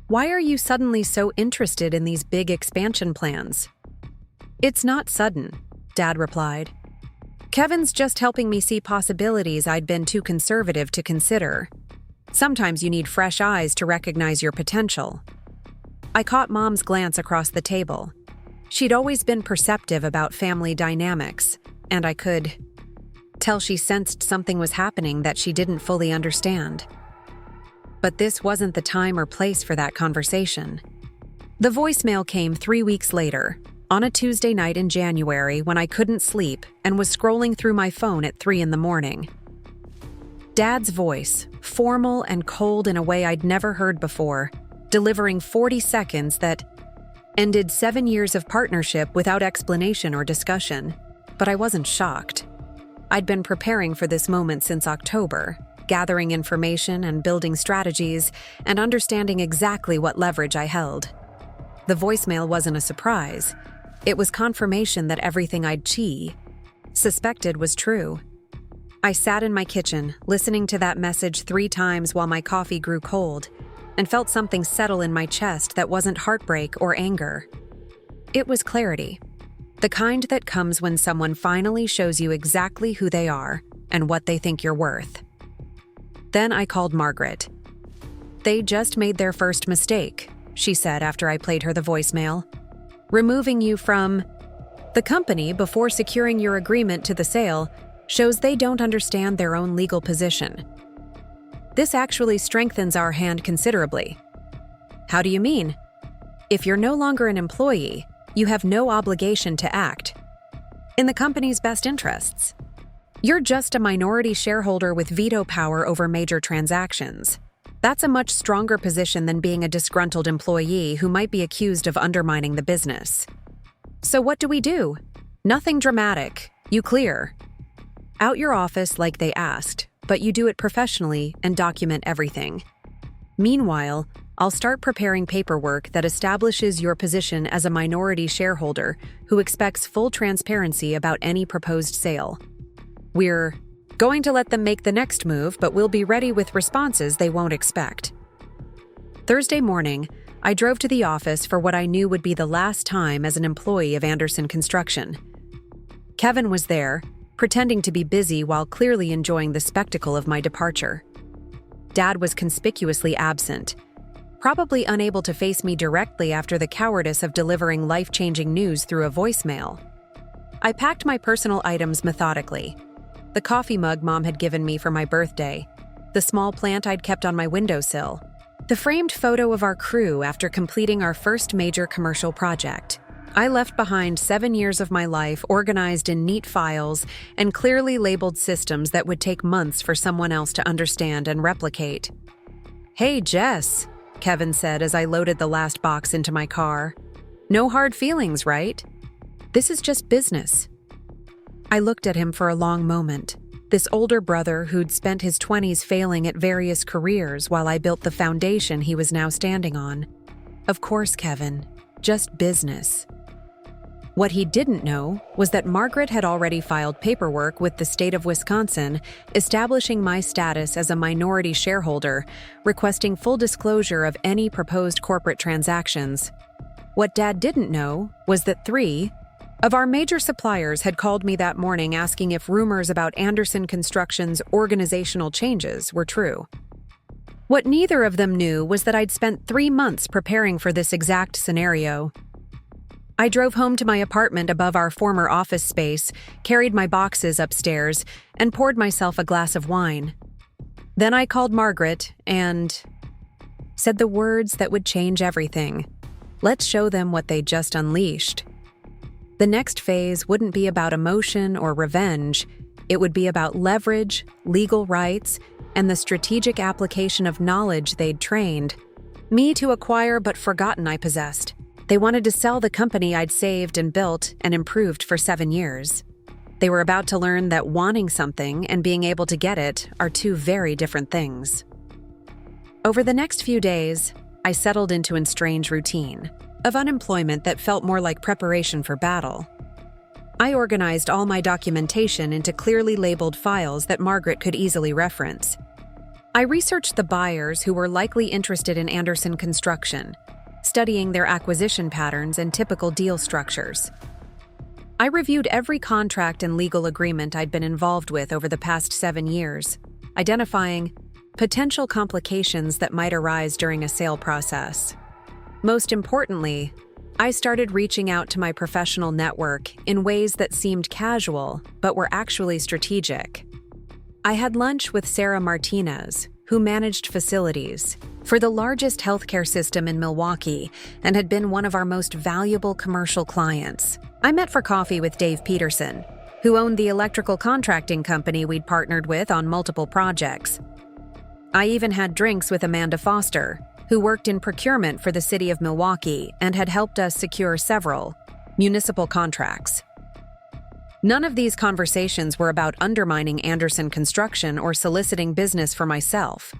Why are you suddenly so interested in these big expansion plans? It's not sudden, Dad replied. Kevin's just helping me see possibilities I'd been too conservative to consider. Sometimes you need fresh eyes to recognize your potential. I caught Mom's glance across the table. She'd always been perceptive about family dynamics, and I could tell she sensed something was happening that she didn't fully understand. But this wasn't the time or place for that conversation. The voicemail came 3 weeks later, on a Tuesday night in January when I couldn't sleep and was scrolling through my phone at 3 a.m. Dad's voice, formal and cold in a way I'd never heard before, delivering 40 seconds that ended 7 years of partnership without explanation or discussion. But I wasn't shocked. I'd been preparing for this moment since October, gathering information and building strategies, and understanding exactly what leverage I held. The voicemail wasn't a surprise. It was confirmation that everything I'd suspected was true. I sat in my kitchen, listening to that message 3 times while my coffee grew cold, and felt something settle in my chest that wasn't heartbreak or anger. It was clarity. The kind that comes when someone finally shows you exactly who they are and what they think you're worth. Then I called Margaret. "They just made their first mistake," she said after I played her the voicemail. "Removing you from the company before securing your agreement to the sale shows they don't understand their own legal position. This actually strengthens our hand considerably." "How do you mean?" "If you're no longer an employee, you have no obligation to act in the company's best interests. You're just a minority shareholder with veto power over major transactions. That's a much stronger position than being a disgruntled employee who might be accused of undermining the business. So what do we do? Nothing dramatic. You clear out your office like they asked, but you do it professionally and document everything. Meanwhile, I'll start preparing paperwork that establishes your position as a minority shareholder who expects full transparency about any proposed sale. We're going to let them make the next move, but we'll be ready with responses they won't expect." Thursday morning, I drove to the office for what I knew would be the last time as an employee of Anderson Construction. Kevin was there, pretending to be busy while clearly enjoying the spectacle of my departure. Dad was conspicuously absent, probably unable to face me directly after the cowardice of delivering life-changing news through a voicemail. I packed my personal items methodically. The coffee mug Mom had given me for my birthday, the small plant I'd kept on my windowsill, the framed photo of our crew after completing our first major commercial project. I left behind 7 years of my life organized in neat files and clearly labeled systems that would take months for someone else to understand and replicate. "Hey, Jess," Kevin said as I loaded the last box into my car. "No hard feelings, right? This is just business." I looked at him for a long moment. This older brother who'd spent his 20s failing at various careers while I built the foundation he was now standing on. "Of course, Kevin. Just business." What he didn't know was that Margaret had already filed paperwork with the state of Wisconsin establishing my status as a minority shareholder, requesting full disclosure of any proposed corporate transactions. What Dad didn't know was that 3 of our major suppliers had called me that morning asking if rumors about Anderson Construction's organizational changes were true. What neither of them knew was that I'd spent 3 months preparing for this exact scenario. I drove home to my apartment above our former office space, carried my boxes upstairs, and poured myself a glass of wine. Then I called Margaret and said the words that would change everything. Let's show them what they just unleashed. The next phase wouldn't be about emotion or revenge. It would be about leverage, legal rights, and the strategic application of knowledge they'd trained me to acquire but forgotten I possessed. They wanted to sell the company I'd saved and built and improved for 7 years. They were about to learn that wanting something and being able to get it are 2 very different things. Over the next few days, I settled into a strange routine of unemployment that felt more like preparation for battle. I organized all my documentation into clearly labeled files that Margaret could easily reference. I researched the buyers who were likely interested in Anderson Construction, studying their acquisition patterns and typical deal structures. I reviewed every contract and legal agreement I'd been involved with over the past 7 years, identifying potential complications that might arise during a sale process. Most importantly, I started reaching out to my professional network in ways that seemed casual but were actually strategic. I had lunch with Sarah Martinez, who managed facilities for the largest healthcare system in Milwaukee and had been one of our most valuable commercial clients. I met for coffee with Dave Peterson, who owned the electrical contracting company we'd partnered with on multiple projects. I even had drinks with Amanda Foster, who worked in procurement for the city of Milwaukee and had helped us secure several municipal contracts. None of these conversations were about undermining Anderson Construction or soliciting business for myself.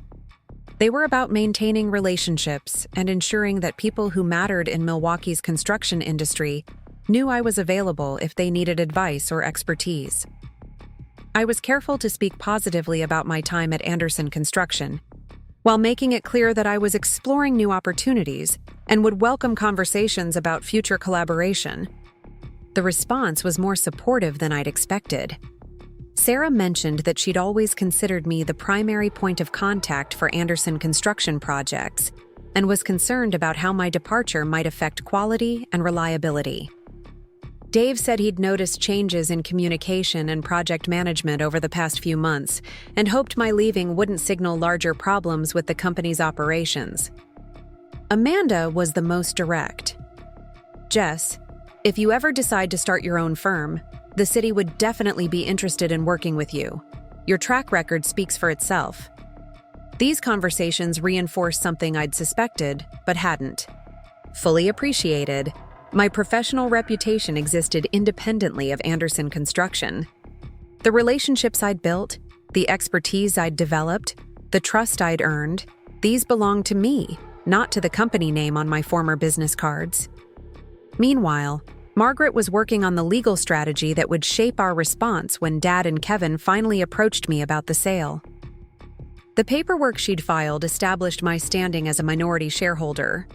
They were about maintaining relationships and ensuring that people who mattered in Milwaukee's construction industry knew I was available if they needed advice or expertise. I was careful to speak positively about my time at Anderson Construction, while making it clear that I was exploring new opportunities and would welcome conversations about future collaboration. The response was more supportive than I'd expected. Sarah mentioned that she'd always considered me the primary point of contact for Anderson construction projects and was concerned about how my departure might affect quality and reliability. Dave said he'd noticed changes in communication and project management over the past few months and hoped my leaving wouldn't signal larger problems with the company's operations. Amanda was the most direct. "Jess, if you ever decide to start your own firm, the city would definitely be interested in working with you. Your track record speaks for itself." These conversations reinforced something I'd suspected, but hadn't. Fully appreciated, my professional reputation existed independently of Anderson Construction. The relationships I'd built, the expertise I'd developed, the trust I'd earned, these belonged to me, not to the company name on my former business cards. Meanwhile, Margaret was working on the legal strategy that would shape our response when Dad and Kevin finally approached me about the sale. The paperwork she'd filed established my standing as a minority shareholder,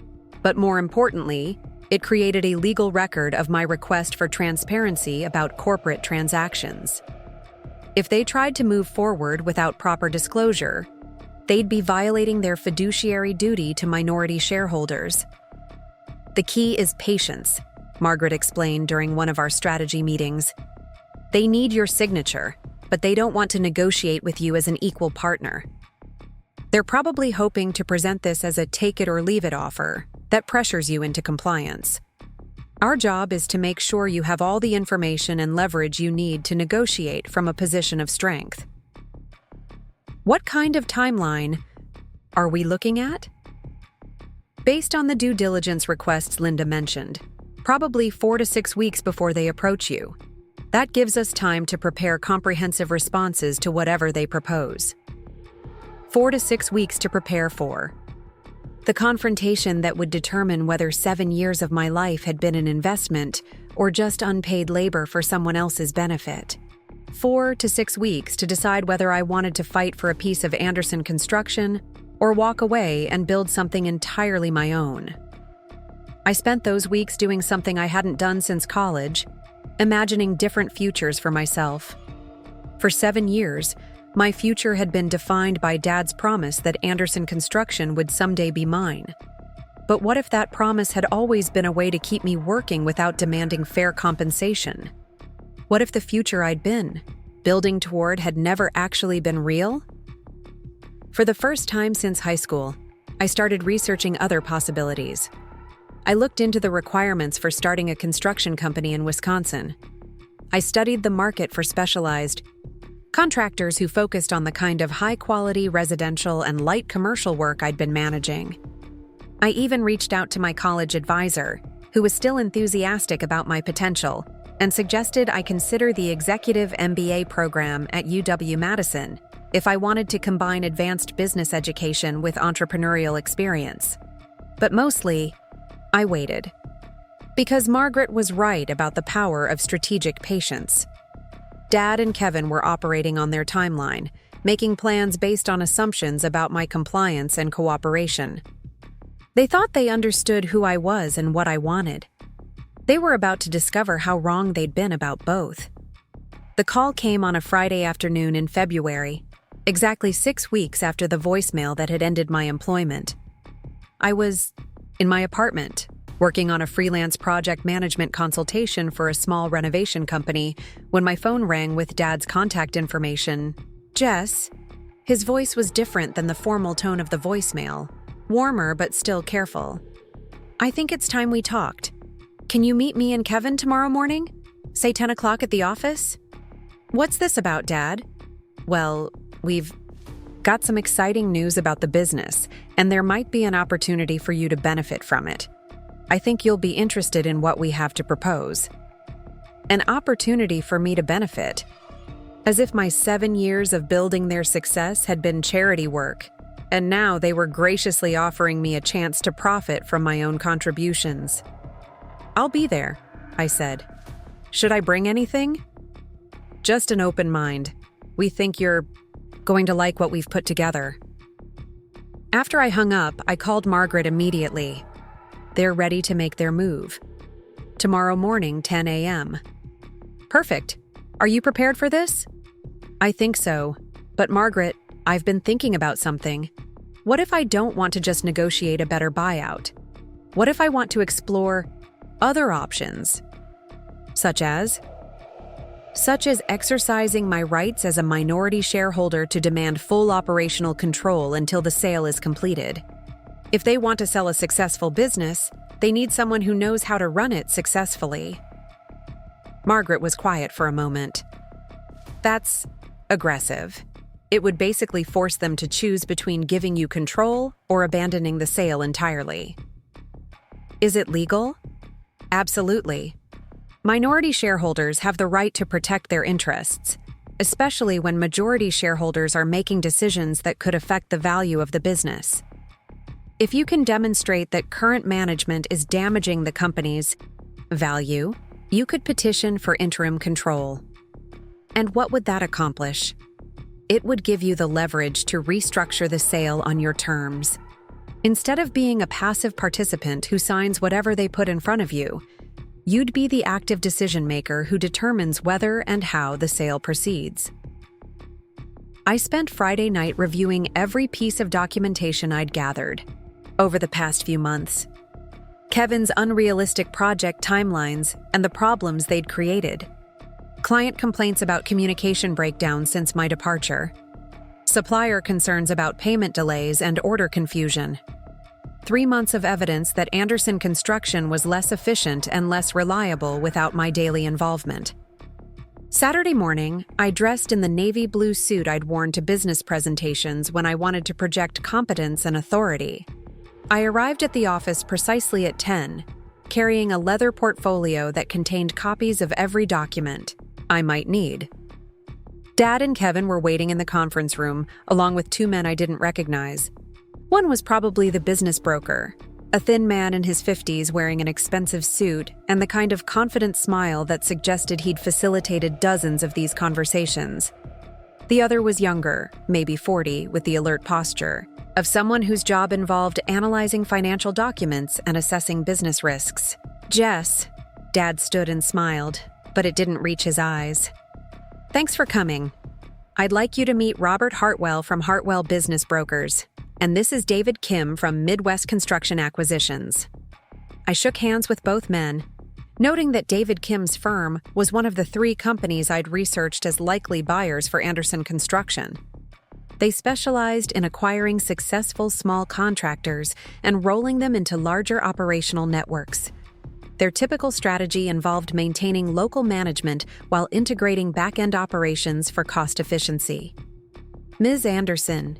but more importantly, it created a legal record of my request for transparency about corporate transactions. If they tried to move forward without proper disclosure, they'd be violating their fiduciary duty to minority shareholders. "The key is patience," Margaret explained during one of our strategy meetings. "They need your signature, but they don't want to negotiate with you as an equal partner. They're probably hoping to present this as a take-it-or-leave-it offer that pressures you into compliance. Our job is to make sure you have all the information and leverage you need to negotiate from a position of strength." What kind of timeline are we looking at? Based on the due diligence requests Linda mentioned, probably 4 to 6 weeks before they approach you. That gives us time to prepare comprehensive responses to whatever they propose. 4 to 6 weeks to prepare for the confrontation that would determine whether 7 years of my life had been an investment or just unpaid labor for someone else's benefit. 4 to 6 weeks to decide whether I wanted to fight for a piece of Anderson Construction or walk away and build something entirely my own. I spent those weeks doing something I hadn't done since college, imagining different futures for myself. For 7 years, my future had been defined by Dad's promise that Anderson Construction would someday be mine. But what if that promise had always been a way to keep me working without demanding fair compensation? What if the future I'd been building toward had never actually been real? For the first time since high school, I started researching other possibilities. I looked into the requirements for starting a construction company in Wisconsin. I studied the market for specialized contractors who focused on the kind of high-quality residential and light commercial work I'd been managing. I even reached out to my college advisor, who was still enthusiastic about my potential, and suggested I consider the executive MBA program at UW-Madison if I wanted to combine advanced business education with entrepreneurial experience. But mostly, I waited. Because Margaret was right about the power of strategic patience. Dad and Kevin were operating on their timeline, making plans based on assumptions about my compliance and cooperation. They thought they understood who I was and what I wanted. They were about to discover how wrong they'd been about both. The call came on a Friday afternoon in February, exactly 6 weeks after the voicemail that had ended my employment. I was in my apartment, working on a freelance project management consultation for a small renovation company, when my phone rang with Dad's contact information. "Jess." His voice was different than the formal tone of the voicemail, warmer but still careful. "I think it's time we talked. Can you meet me and Kevin tomorrow morning? Say 10 o'clock at the office?" "What's this about, Dad?" "Well, we've got some exciting news about the business, and there might be an opportunity for you to benefit from it. I think you'll be interested in what we have to propose." An opportunity for me to benefit. As if my 7 years of building their success had been charity work, and now they were graciously offering me a chance to profit from my own contributions. "I'll be there," I said. "Should I bring anything?" "Just an open mind. We think you're going to like what we've put together." After I hung up, I called Margaret immediately. They're ready to make their move. Tomorrow morning, 10 a.m. Perfect. Are you prepared for this? I think so. But Margaret, I've been thinking about something. What if I don't want to just negotiate a better buyout? What if I want to explore other options? Such as exercising my rights as a minority shareholder to demand full operational control until the sale is completed. If they want to sell a successful business, they need someone who knows how to run it successfully. Margaret was quiet for a moment. That's aggressive. It would basically force them to choose between giving you control or abandoning the sale entirely. Is it legal? Absolutely. Minority shareholders have the right to protect their interests, especially when majority shareholders are making decisions that could affect the value of the business. If you can demonstrate that current management is damaging the company's value, you could petition for interim control. And what would that accomplish? It would give you the leverage to restructure the sale on your terms. Instead of being a passive participant who signs whatever they put in front of you, you'd be the active decision-maker who determines whether and how the sale proceeds. I spent Friday night reviewing every piece of documentation I'd gathered over the past few months. Kevin's unrealistic project timelines and the problems they'd created. Client complaints about communication breakdowns since my departure. Supplier concerns about payment delays and order confusion. 3 months of evidence that Anderson Construction was less efficient and less reliable without my daily involvement. Saturday morning, I dressed in the navy blue suit I'd worn to business presentations when I wanted to project competence and authority. I arrived at the office precisely at 10, carrying a leather portfolio that contained copies of every document I might need. Dad and Kevin were waiting in the conference room, along with 2 men I didn't recognize. One was probably the business broker, a thin man in his 50s wearing an expensive suit and the kind of confident smile that suggested he'd facilitated dozens of these conversations. The other was younger, maybe 40, with the alert posture of someone whose job involved analyzing financial documents and assessing business risks. "Jess," Dad stood and smiled, but it didn't reach his eyes. "Thanks for coming. I'd like you to meet Robert Hartwell from Hartwell Business Brokers, and this is David Kim from Midwest Construction Acquisitions." I shook hands with both men, noting that David Kim's firm was one of the 3 companies I'd researched as likely buyers for Anderson Construction. They specialized in acquiring successful small contractors and rolling them into larger operational networks. Their typical strategy involved maintaining local management while integrating back-end operations for cost efficiency. "Ms. Anderson."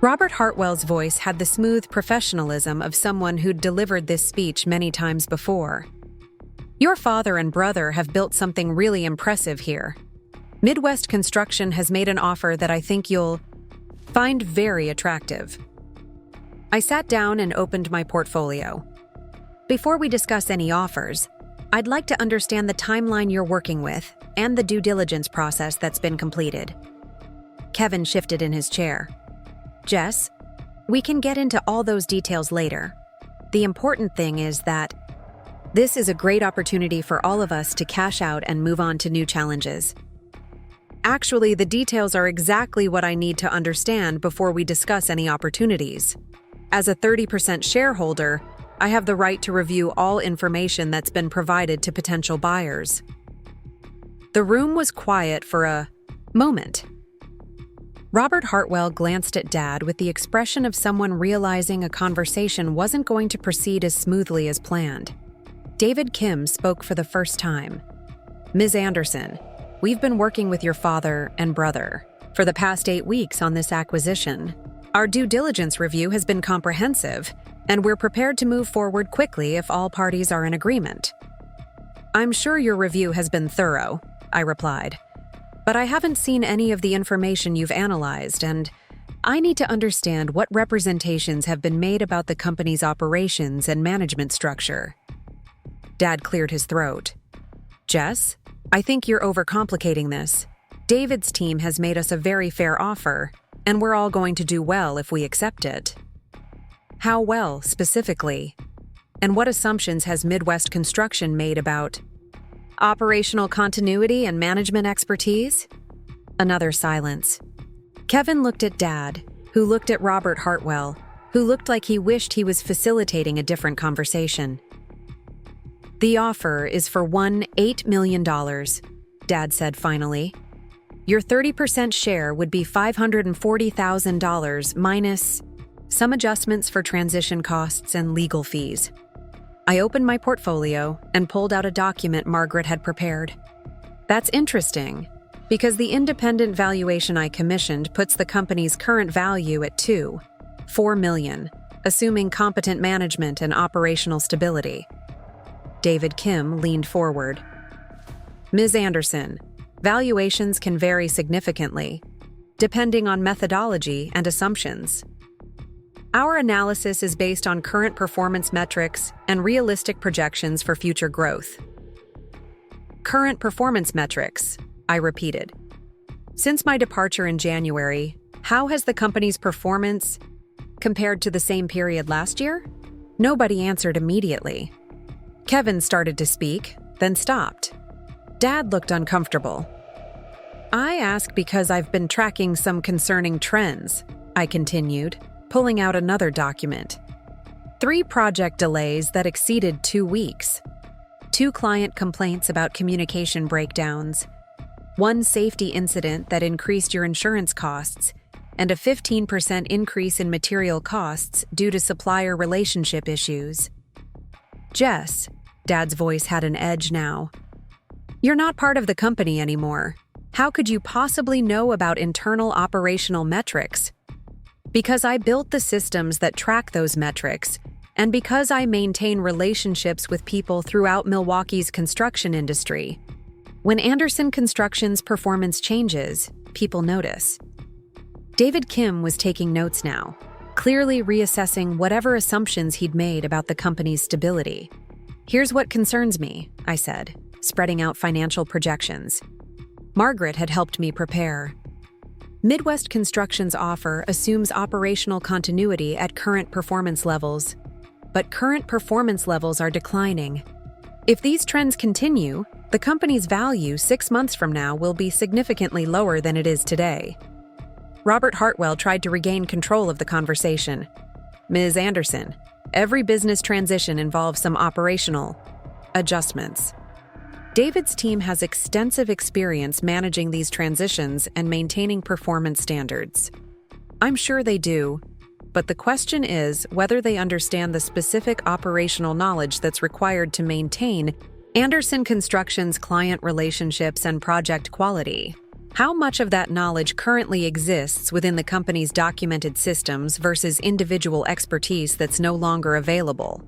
Robert Hartwell's voice had the smooth professionalism of someone who'd delivered this speech many times before. "Your father and brother have built something really impressive here. Midwest Construction has made an offer that I think you'll find very attractive." I sat down and opened my portfolio. "Before we discuss any offers, I'd like to understand the timeline you're working with and the due diligence process that's been completed." Kevin shifted in his chair. "Jess, we can get into all those details later. The important thing is that this is a great opportunity for all of us to cash out and move on to new challenges. Actually, the details are exactly what I need to understand before we discuss any opportunities. As a 30% shareholder, I have the right to review all information that's been provided to potential buyers." The room was quiet for a moment. Robert Hartwell glanced at Dad with the expression of someone realizing a conversation wasn't going to proceed as smoothly as planned. David Kim spoke for the first time. "Ms. Anderson, we've been working with your father and brother for the past 8 weeks on this acquisition. Our due diligence review has been comprehensive, and we're prepared to move forward quickly if all parties are in agreement." I'm sure your review has been thorough, I replied. But I haven't seen any of the information you've analyzed, and I need to understand what representations have been made about the company's operations and management structure. Dad cleared his throat. Jess, I think you're overcomplicating this. David's team has made us a very fair offer, and we're all going to do well if we accept it. How well, specifically? And what assumptions has Midwest Construction made about operational continuity and management expertise? Another silence. Kevin looked at Dad, who looked at Robert Hartwell, who looked like he wished he was facilitating a different conversation. The offer is for $8 million, Dad said finally. Your 30% share would be $540,000 minus some adjustments for transition costs and legal fees. I opened my portfolio and pulled out a document Margaret had prepared. That's interesting, because the independent valuation I commissioned puts the company's current value at $4 million, assuming competent management and operational stability. David Kim leaned forward. Ms. Anderson, valuations can vary significantly, depending on methodology and assumptions. Our analysis is based on current performance metrics and realistic projections for future growth. Current performance metrics, I repeated. Since my departure in January, how has the company's performance compared to the same period last year? Nobody answered immediately. Kevin started to speak, then stopped. Dad looked uncomfortable. I ask because I've been tracking some concerning trends, I continued, pulling out another document. 3 project delays that exceeded 2 weeks. 2 client complaints about communication breakdowns. 1 safety incident that increased your insurance costs, and a 15% increase in material costs due to supplier relationship issues. Jess, Dad's voice had an edge now. You're not part of the company anymore. How could you possibly know about internal operational metrics? Because I built the systems that track those metrics, and because I maintain relationships with people throughout Milwaukee's construction industry. When Anderson Construction's performance changes, people notice. David Kim was taking notes now, clearly reassessing whatever assumptions he'd made about the company's stability. Here's what concerns me, I said, spreading out financial projections. Margaret had helped me prepare. Midwest Construction's offer assumes operational continuity at current performance levels, but current performance levels are declining. If these trends continue, the company's value 6 months from now will be significantly lower than it is today. Robert Hartwell tried to regain control of the conversation. Ms. Anderson, every business transition involves some operational adjustments. David's team has extensive experience managing these transitions and maintaining performance standards. I'm sure they do, but the question is whether they understand the specific operational knowledge that's required to maintain Anderson Construction's client relationships and project quality. How much of that knowledge currently exists within the company's documented systems versus individual expertise that's no longer available?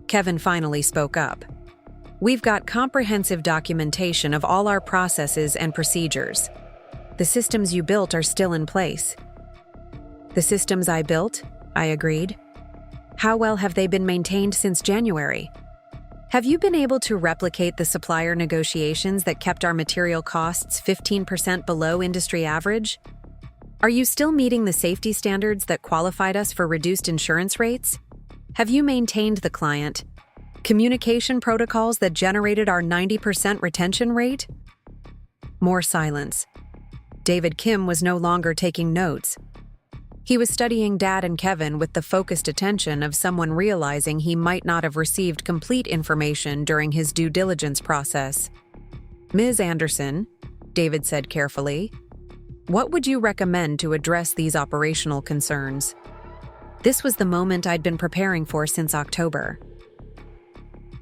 Kevin finally spoke up. We've got comprehensive documentation of all our processes and procedures. The systems you built are still in place. The systems I built? I agreed. How well have they been maintained since January? Have you been able to replicate the supplier negotiations that kept our material costs 15% below industry average? Are you still meeting the safety standards that qualified us for reduced insurance rates? Have you maintained the client communication protocols that generated our 90% retention rate? More silence. David Kim was no longer taking notes. He was studying Dad and Kevin with the focused attention of someone realizing he might not have received complete information during his due diligence process. Ms. Anderson, David said carefully, what would you recommend to address these operational concerns? This was the moment I'd been preparing for since October.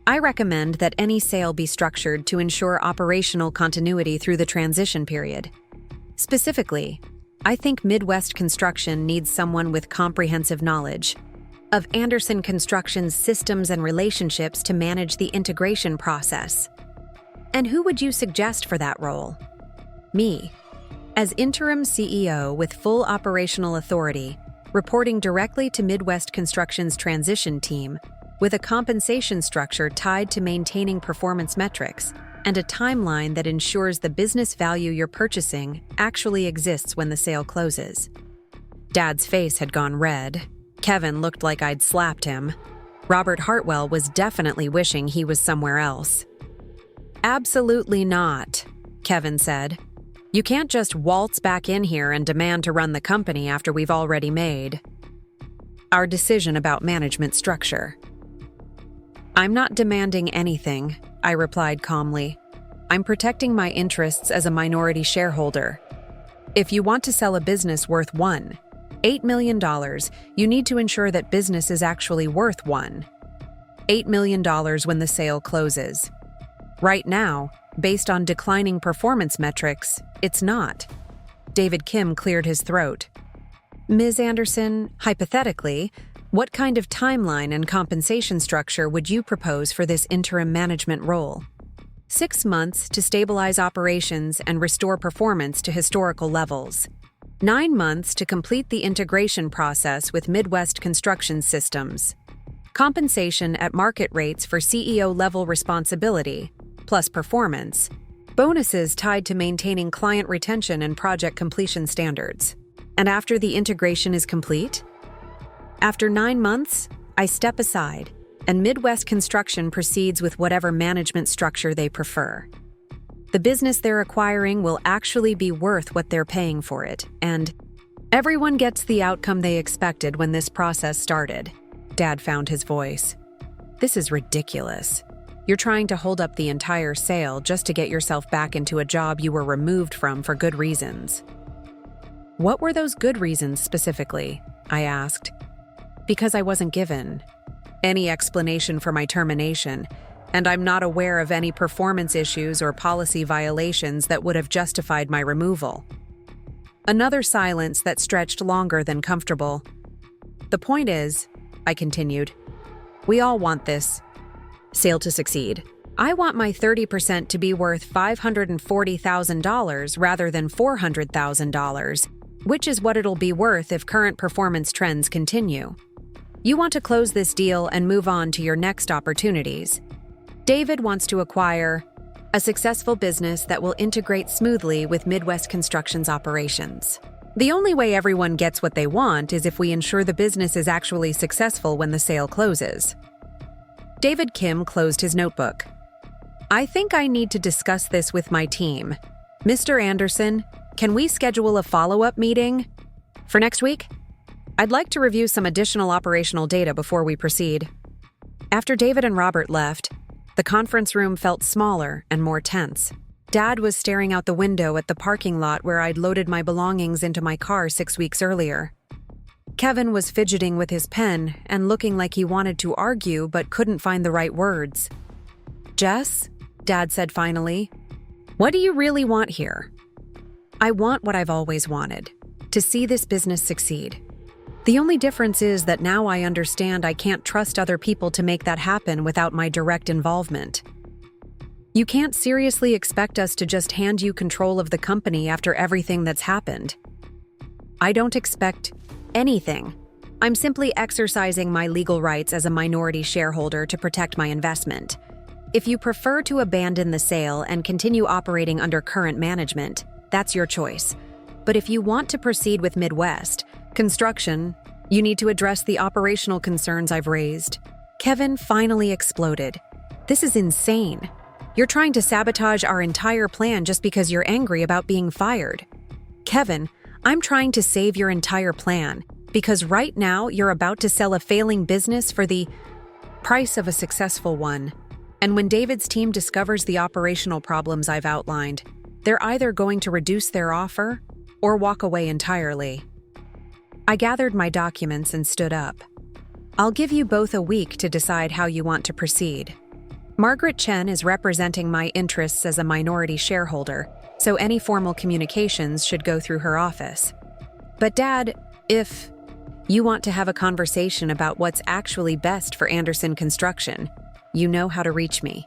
I recommend that any sale be structured to ensure operational continuity through the transition period. Specifically, I think Midwest Construction needs someone with comprehensive knowledge of Anderson Construction's systems and relationships to manage the integration process. And who would you suggest for that role? Me. As interim CEO with full operational authority, reporting directly to Midwest Construction's transition team, with a compensation structure tied to maintaining performance metrics and a timeline that ensures the business value you're purchasing actually exists when the sale closes. Dad's face had gone red. Kevin looked like I'd slapped him. Robert Hartwell was definitely wishing he was somewhere else. Absolutely not, Kevin said. You can't just waltz back in here and demand to run the company after we've already made our decision about management structure. I'm not demanding anything, I replied calmly. I'm protecting my interests as a minority shareholder. If you want to sell a business worth $8 million, you need to ensure that business is actually worth $8 million when the sale closes. Right now, based on declining performance metrics, it's not. David Kim cleared his throat. Ms. Anderson, hypothetically, what kind of timeline and compensation structure would you propose for this interim management role? 6 months to stabilize operations and restore performance to historical levels. 9 months to complete the integration process with Midwest Construction Systems. Compensation at market rates for CEO-level responsibility, plus performance. Bonuses tied to maintaining client retention and project completion standards. And after the integration is complete? After 9 months, I step aside, and Midwest Construction proceeds with whatever management structure they prefer. The business they're acquiring will actually be worth what they're paying for it, and everyone gets the outcome they expected when this process started. Dad found his voice. This is ridiculous. You're trying to hold up the entire sale just to get yourself back into a job you were removed from for good reasons. What were those good reasons specifically? I asked. Because I wasn't given any explanation for my termination, and I'm not aware of any performance issues or policy violations that would have justified my removal. Another silence that stretched longer than comfortable. The point is, I continued, we all want this sale to succeed. I want my 30% to be worth $540,000 rather than $400,000, which is what it'll be worth if current performance trends continue. You want to close this deal and move on to your next opportunities. David wants to acquire a successful business that will integrate smoothly with Midwest Construction's operations. The only way everyone gets what they want is if we ensure the business is actually successful when the sale closes. David Kim closed his notebook. I think I need to discuss this with my team. Mr. Anderson, can we schedule a follow-up meeting for next week? I'd like to review some additional operational data before we proceed. After David and Robert left, the conference room felt smaller and more tense. Dad was staring out the window at the parking lot where I'd loaded my belongings into my car 6 weeks earlier. Kevin was fidgeting with his pen and looking like he wanted to argue but couldn't find the right words. Jess, Dad said finally, what do you really want here? I want what I've always wanted, to see this business succeed. The only difference is that now I understand I can't trust other people to make that happen without my direct involvement. You can't seriously expect us to just hand you control of the company after everything that's happened. I don't expect anything. I'm simply exercising my legal rights as a minority shareholder to protect my investment. If you prefer to abandon the sale and continue operating under current management, that's your choice. But if you want to proceed with Midwest Construction, you need to address the operational concerns I've raised. Kevin finally exploded. This is insane. You're trying to sabotage our entire plan just because you're angry about being fired. Kevin, I'm trying to save your entire plan because right now you're about to sell a failing business for the price of a successful one. And when David's team discovers the operational problems I've outlined, they're either going to reduce their offer or walk away entirely. I gathered my documents and stood up. I'll give you both a week to decide how you want to proceed. Margaret Chen is representing my interests as a minority shareholder, so any formal communications should go through her office. But Dad, if you want to have a conversation about what's actually best for Anderson Construction, you know how to reach me.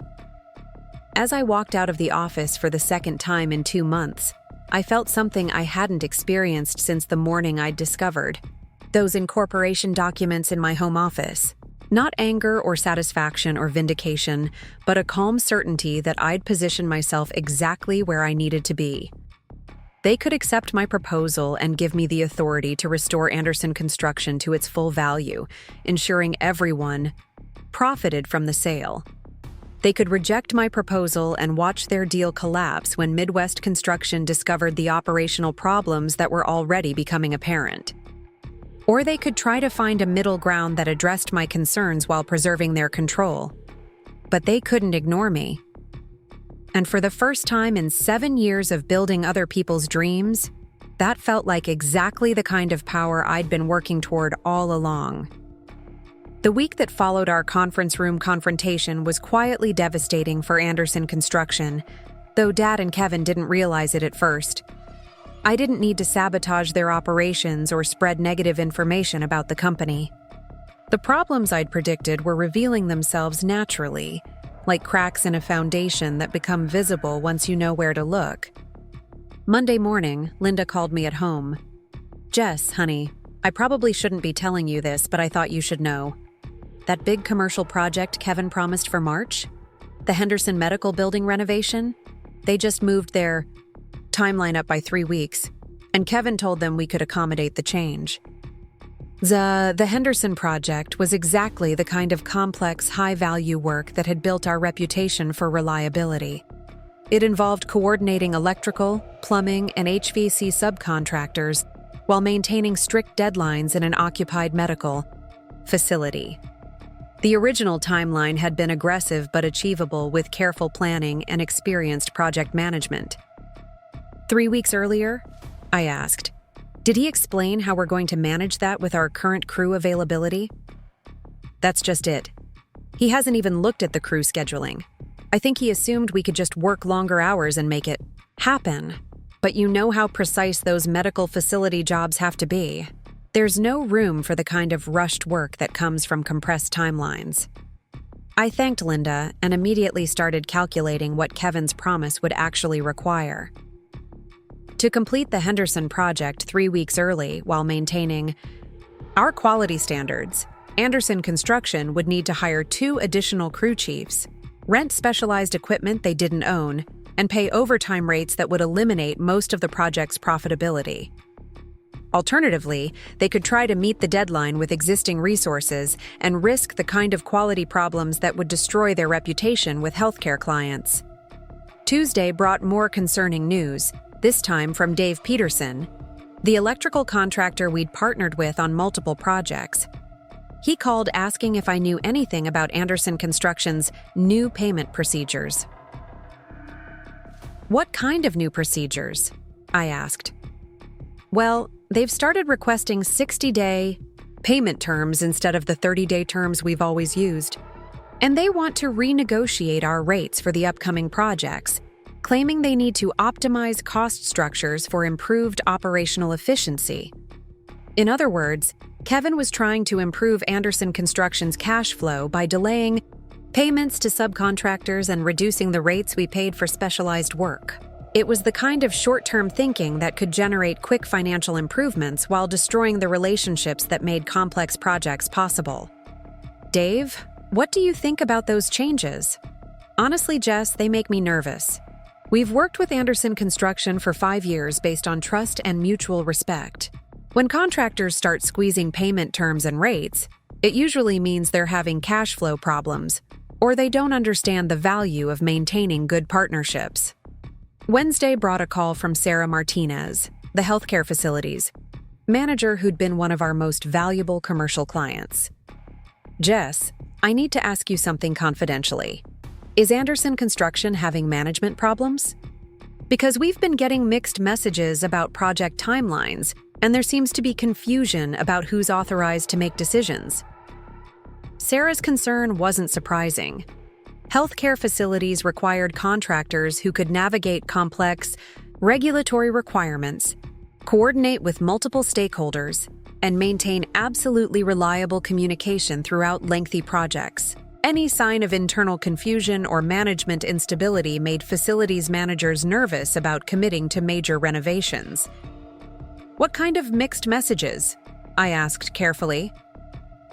As I walked out of the office for the second time in 2 months, I felt something I hadn't experienced since the morning I'd discovered those incorporation documents in my home office. Not anger or satisfaction or vindication, but a calm certainty that I'd positioned myself exactly where I needed to be. They could accept my proposal and give me the authority to restore Anderson Construction to its full value, ensuring everyone profited from the sale. They could reject my proposal and watch their deal collapse when Midwest Construction discovered the operational problems that were already becoming apparent. Or they could try to find a middle ground that addressed my concerns while preserving their control. But they couldn't ignore me. And for the first time in 7 years of building other people's dreams, that felt like exactly the kind of power I'd been working toward all along. The week that followed our conference room confrontation was quietly devastating for Anderson Construction, though Dad and Kevin didn't realize it at first. I didn't need to sabotage their operations or spread negative information about the company. The problems I'd predicted were revealing themselves naturally, like cracks in a foundation that become visible once you know where to look. Monday morning, Linda called me at home. "Jess, honey, I probably shouldn't be telling you this, but I thought you should know. That big commercial project Kevin promised for March? The Henderson Medical Building renovation? They just moved their timeline up by 3 weeks, and Kevin told them we could accommodate the change. The Henderson project was exactly the kind of complex, high-value work that had built our reputation for reliability. It involved coordinating electrical, plumbing, and HVAC subcontractors while maintaining strict deadlines in an occupied medical facility. The original timeline had been aggressive but achievable with careful planning and experienced project management. 3 weeks earlier, I asked, did he explain how we're going to manage that with our current crew availability? That's just it. He hasn't even looked at the crew scheduling. I think he assumed we could just work longer hours and make it happen. But you know how precise those medical facility jobs have to be. There's no room for the kind of rushed work that comes from compressed timelines. I thanked Linda and immediately started calculating what Kevin's promise would actually require. To complete the Henderson project 3 weeks early while maintaining our quality standards, Anderson Construction would need to hire 2 additional crew chiefs, rent specialized equipment they didn't own, and pay overtime rates that would eliminate most of the project's profitability. Alternatively, they could try to meet the deadline with existing resources and risk the kind of quality problems that would destroy their reputation with healthcare clients. Tuesday brought more concerning news, this time from Dave Peterson, the electrical contractor we'd partnered with on multiple projects. He called asking if I knew anything about Anderson Construction's new payment procedures. "What kind of new procedures?" I asked. "Well, they've started requesting 60-day payment terms instead of the 30-day terms we've always used. And they want to renegotiate our rates for the upcoming projects, claiming they need to optimize cost structures for improved operational efficiency." In other words, Kevin was trying to improve Anderson Construction's cash flow by delaying payments to subcontractors and reducing the rates we paid for specialized work. It was the kind of short-term thinking that could generate quick financial improvements while destroying the relationships that made complex projects possible. "Dave, what do you think about those changes?" "Honestly, Jess, they make me nervous. We've worked with Anderson Construction for 5 years based on trust and mutual respect. When contractors start squeezing payment terms and rates, it usually means they're having cash flow problems, or they don't understand the value of maintaining good partnerships." Wednesday brought a call from Sarah Martinez, the healthcare facilities manager who'd been one of our most valuable commercial clients. "Jess, I need to ask you something confidentially. Is Anderson Construction having management problems? Because we've been getting mixed messages about project timelines, and there seems to be confusion about who's authorized to make decisions." Sarah's concern wasn't surprising. Healthcare facilities required contractors who could navigate complex regulatory requirements, coordinate with multiple stakeholders, and maintain absolutely reliable communication throughout lengthy projects. Any sign of internal confusion or management instability made facilities managers nervous about committing to major renovations. "What kind of mixed messages?" I asked carefully.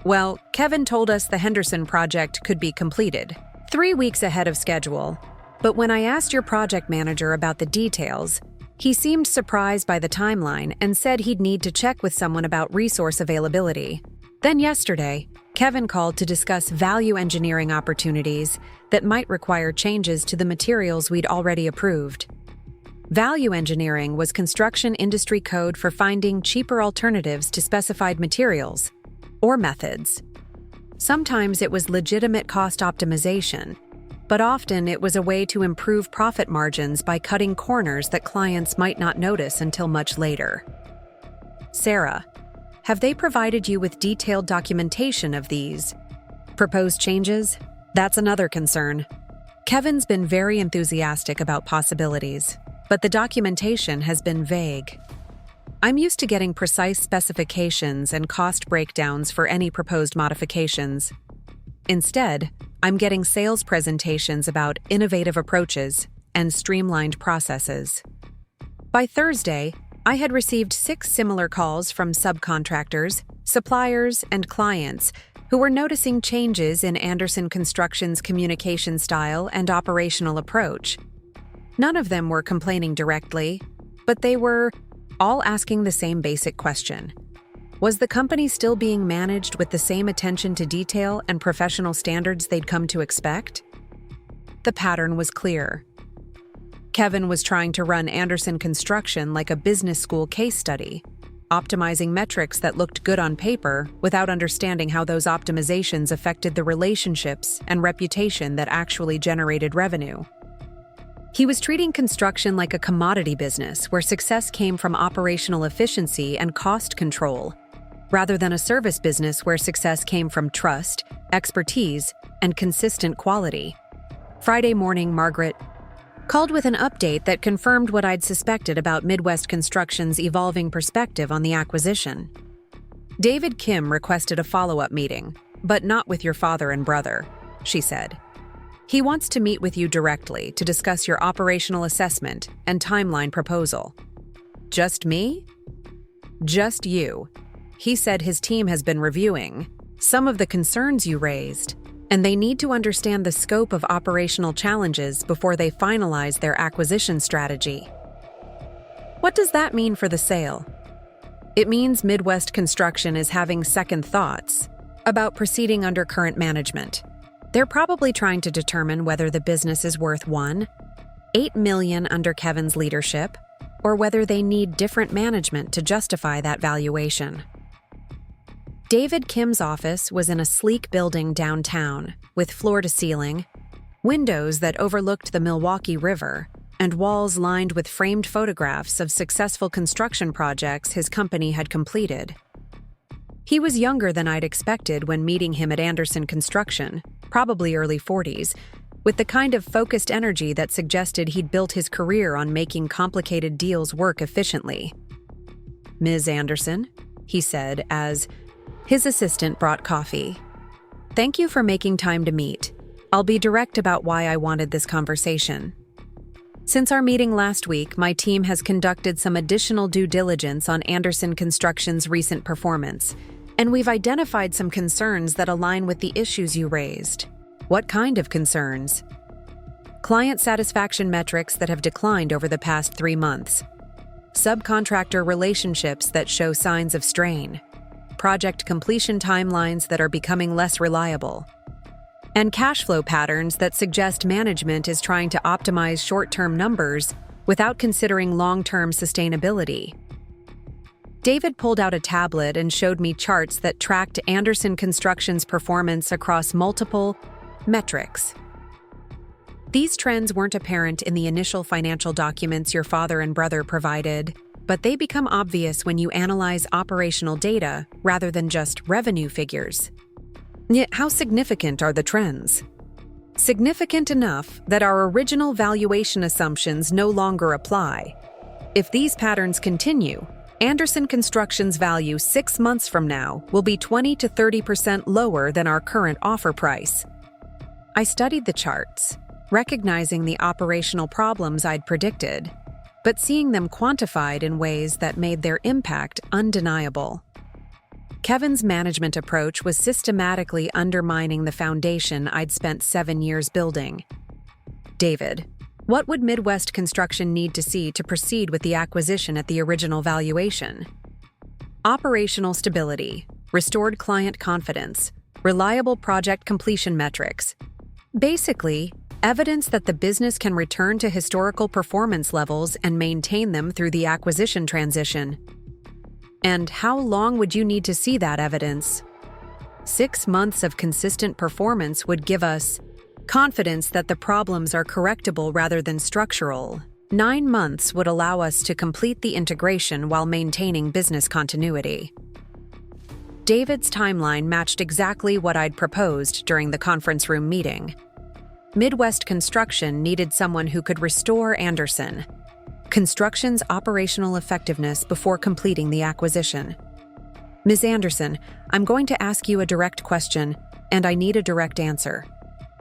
"Well, Kevin told us the Henderson project could be completed 3 weeks ahead of schedule, but when I asked your project manager about the details, he seemed surprised by the timeline and said he'd need to check with someone about resource availability. Then yesterday, Kevin called to discuss value engineering opportunities that might require changes to the materials we'd already approved." Value engineering was construction industry code for finding cheaper alternatives to specified materials or methods. Sometimes it was legitimate cost optimization, but often it was a way to improve profit margins by cutting corners that clients might not notice until much later. "Sarah, have they provided you with detailed documentation of these proposed changes?" That's another concern. Kevin's been very enthusiastic about possibilities, but the documentation has been vague. I'm used to getting precise specifications and cost breakdowns for any proposed modifications. Instead, I'm getting sales presentations about innovative approaches and streamlined processes. By Thursday, I had received 6 similar calls from subcontractors, suppliers, and clients who were noticing changes in Anderson Construction's communication style and operational approach. None of them were complaining directly, but they were all asking the same basic question. Was the company still being managed with the same attention to detail and professional standards they'd come to expect? The pattern was clear. Kevin was trying to run Anderson Construction like a business school case study, optimizing metrics that looked good on paper without understanding how those optimizations affected the relationships and reputation that actually generated revenue. He was treating construction like a commodity business where success came from operational efficiency and cost control, rather than a service business where success came from trust, expertise, and consistent quality. Friday morning, Margaret called with an update that confirmed what I'd suspected about Midwest Construction's evolving perspective on the acquisition. "David Kim requested a follow-up meeting, but not with your father and brother," she said. "He wants to meet with you directly to discuss your operational assessment and timeline proposal." "Just me?" "Just you. He said his team has been reviewing some of the concerns you raised, and they need to understand the scope of operational challenges before they finalize their acquisition strategy." "What does that mean for the sale?" "It means Midwest Construction is having second thoughts about proceeding under current management. They're probably trying to determine whether the business is worth $8 million under Kevin's leadership, or whether they need different management to justify that valuation." David Kim's office was in a sleek building downtown, with floor-to-ceiling, windows that overlooked the Milwaukee River, and walls lined with framed photographs of successful construction projects his company had completed. He was younger than I'd expected when meeting him at Anderson Construction, probably early 40s, with the kind of focused energy that suggested he'd built his career on making complicated deals work efficiently. "Ms. Anderson," he said as his assistant brought coffee. "Thank you for making time to meet. I'll be direct about why I wanted this conversation. Since our meeting last week, my team has conducted some additional due diligence on Anderson Construction's recent performance, and we've identified some concerns that align with the issues you raised." "What kind of concerns?" "Client satisfaction metrics that have declined over the past 3 months. Subcontractor relationships that show signs of strain. Project completion timelines that are becoming less reliable. And cash flow patterns that suggest management is trying to optimize short-term numbers without considering long-term sustainability." David pulled out a tablet and showed me charts that tracked Anderson Construction's performance across multiple metrics. These trends weren't apparent in the initial financial documents your father and brother provided, but they become obvious when you analyze operational data rather than just revenue figures. Yet, how significant are the trends? Significant enough that our original valuation assumptions no longer apply. If these patterns continue, Anderson Construction's value 6 months from now will be 20 to 30% lower than our current offer price. I studied the charts, recognizing the operational problems I'd predicted, but seeing them quantified in ways that made their impact undeniable. Kevin's management approach was systematically undermining the foundation I'd spent 7 years building. David, what would Midwest Construction need to see to proceed with the acquisition at the original valuation? Operational stability, restored client confidence, reliable project completion metrics. Basically, evidence that the business can return to historical performance levels and maintain them through the acquisition transition. And how long would you need to see that evidence? 6 months of consistent performance would give us confidence that the problems are correctable rather than structural. 9 months would allow us to complete the integration while maintaining business continuity. David's timeline matched exactly what I'd proposed during the conference room meeting. Midwest Construction needed someone who could restore Anderson Construction's operational effectiveness before completing the acquisition. Ms. Anderson, I'm going to ask you a direct question, and I need a direct answer.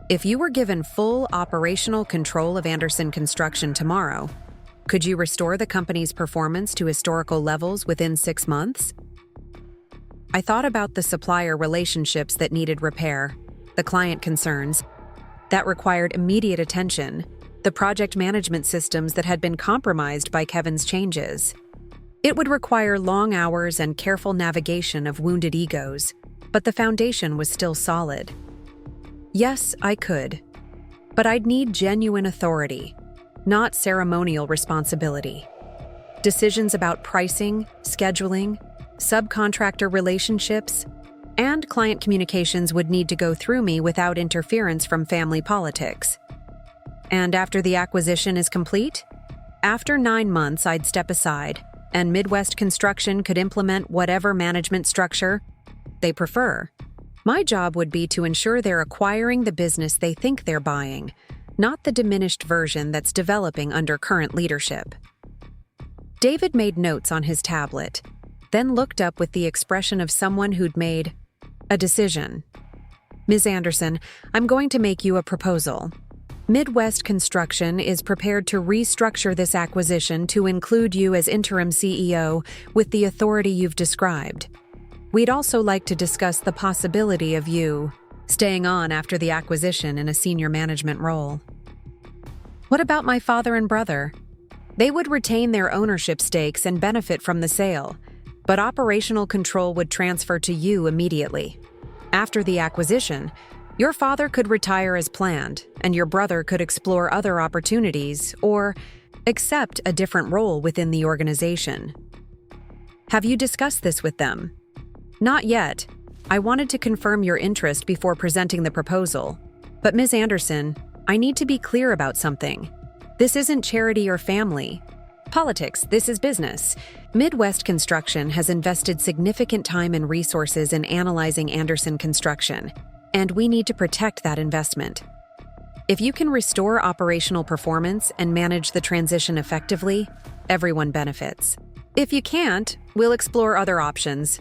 If you were given full operational control of Anderson Construction tomorrow, could you restore the company's performance to historical levels within 6 months? I thought about the supplier relationships that needed repair, the client concerns that required immediate attention, the project management systems that had been compromised by Kevin's changes. It would require long hours and careful navigation of wounded egos, but the foundation was still solid. Yes, I could, but I'd need genuine authority, not ceremonial responsibility. Decisions about pricing, scheduling, subcontractor relationships, and client communications would need to go through me without interference from family politics. And after the acquisition is complete? After 9 months, I'd step aside, and Midwest Construction could implement whatever management structure they prefer. My job would be to ensure they're acquiring the business they think they're buying, not the diminished version that's developing under current leadership. David made notes on his tablet, then looked up with the expression of someone who'd made a decision. Ms. Anderson, I'm going to make you a proposal. Midwest Construction is prepared to restructure this acquisition to include you as interim CEO with the authority you've described. We'd also like to discuss the possibility of you staying on after the acquisition in a senior management role. What about my father and brother? They would retain their ownership stakes and benefit from the sale, but operational control would transfer to you immediately. After the acquisition, your father could retire as planned, and your brother could explore other opportunities or accept a different role within the organization. Have you discussed this with them? Not yet. I wanted to confirm your interest before presenting the proposal. But Ms. Anderson, I need to be clear about something. This isn't charity or family. Politics, this is business. Midwest Construction has invested significant time and resources in analyzing Anderson Construction, and we need to protect that investment. If you can restore operational performance and manage the transition effectively, everyone benefits. If you can't, we'll explore other options.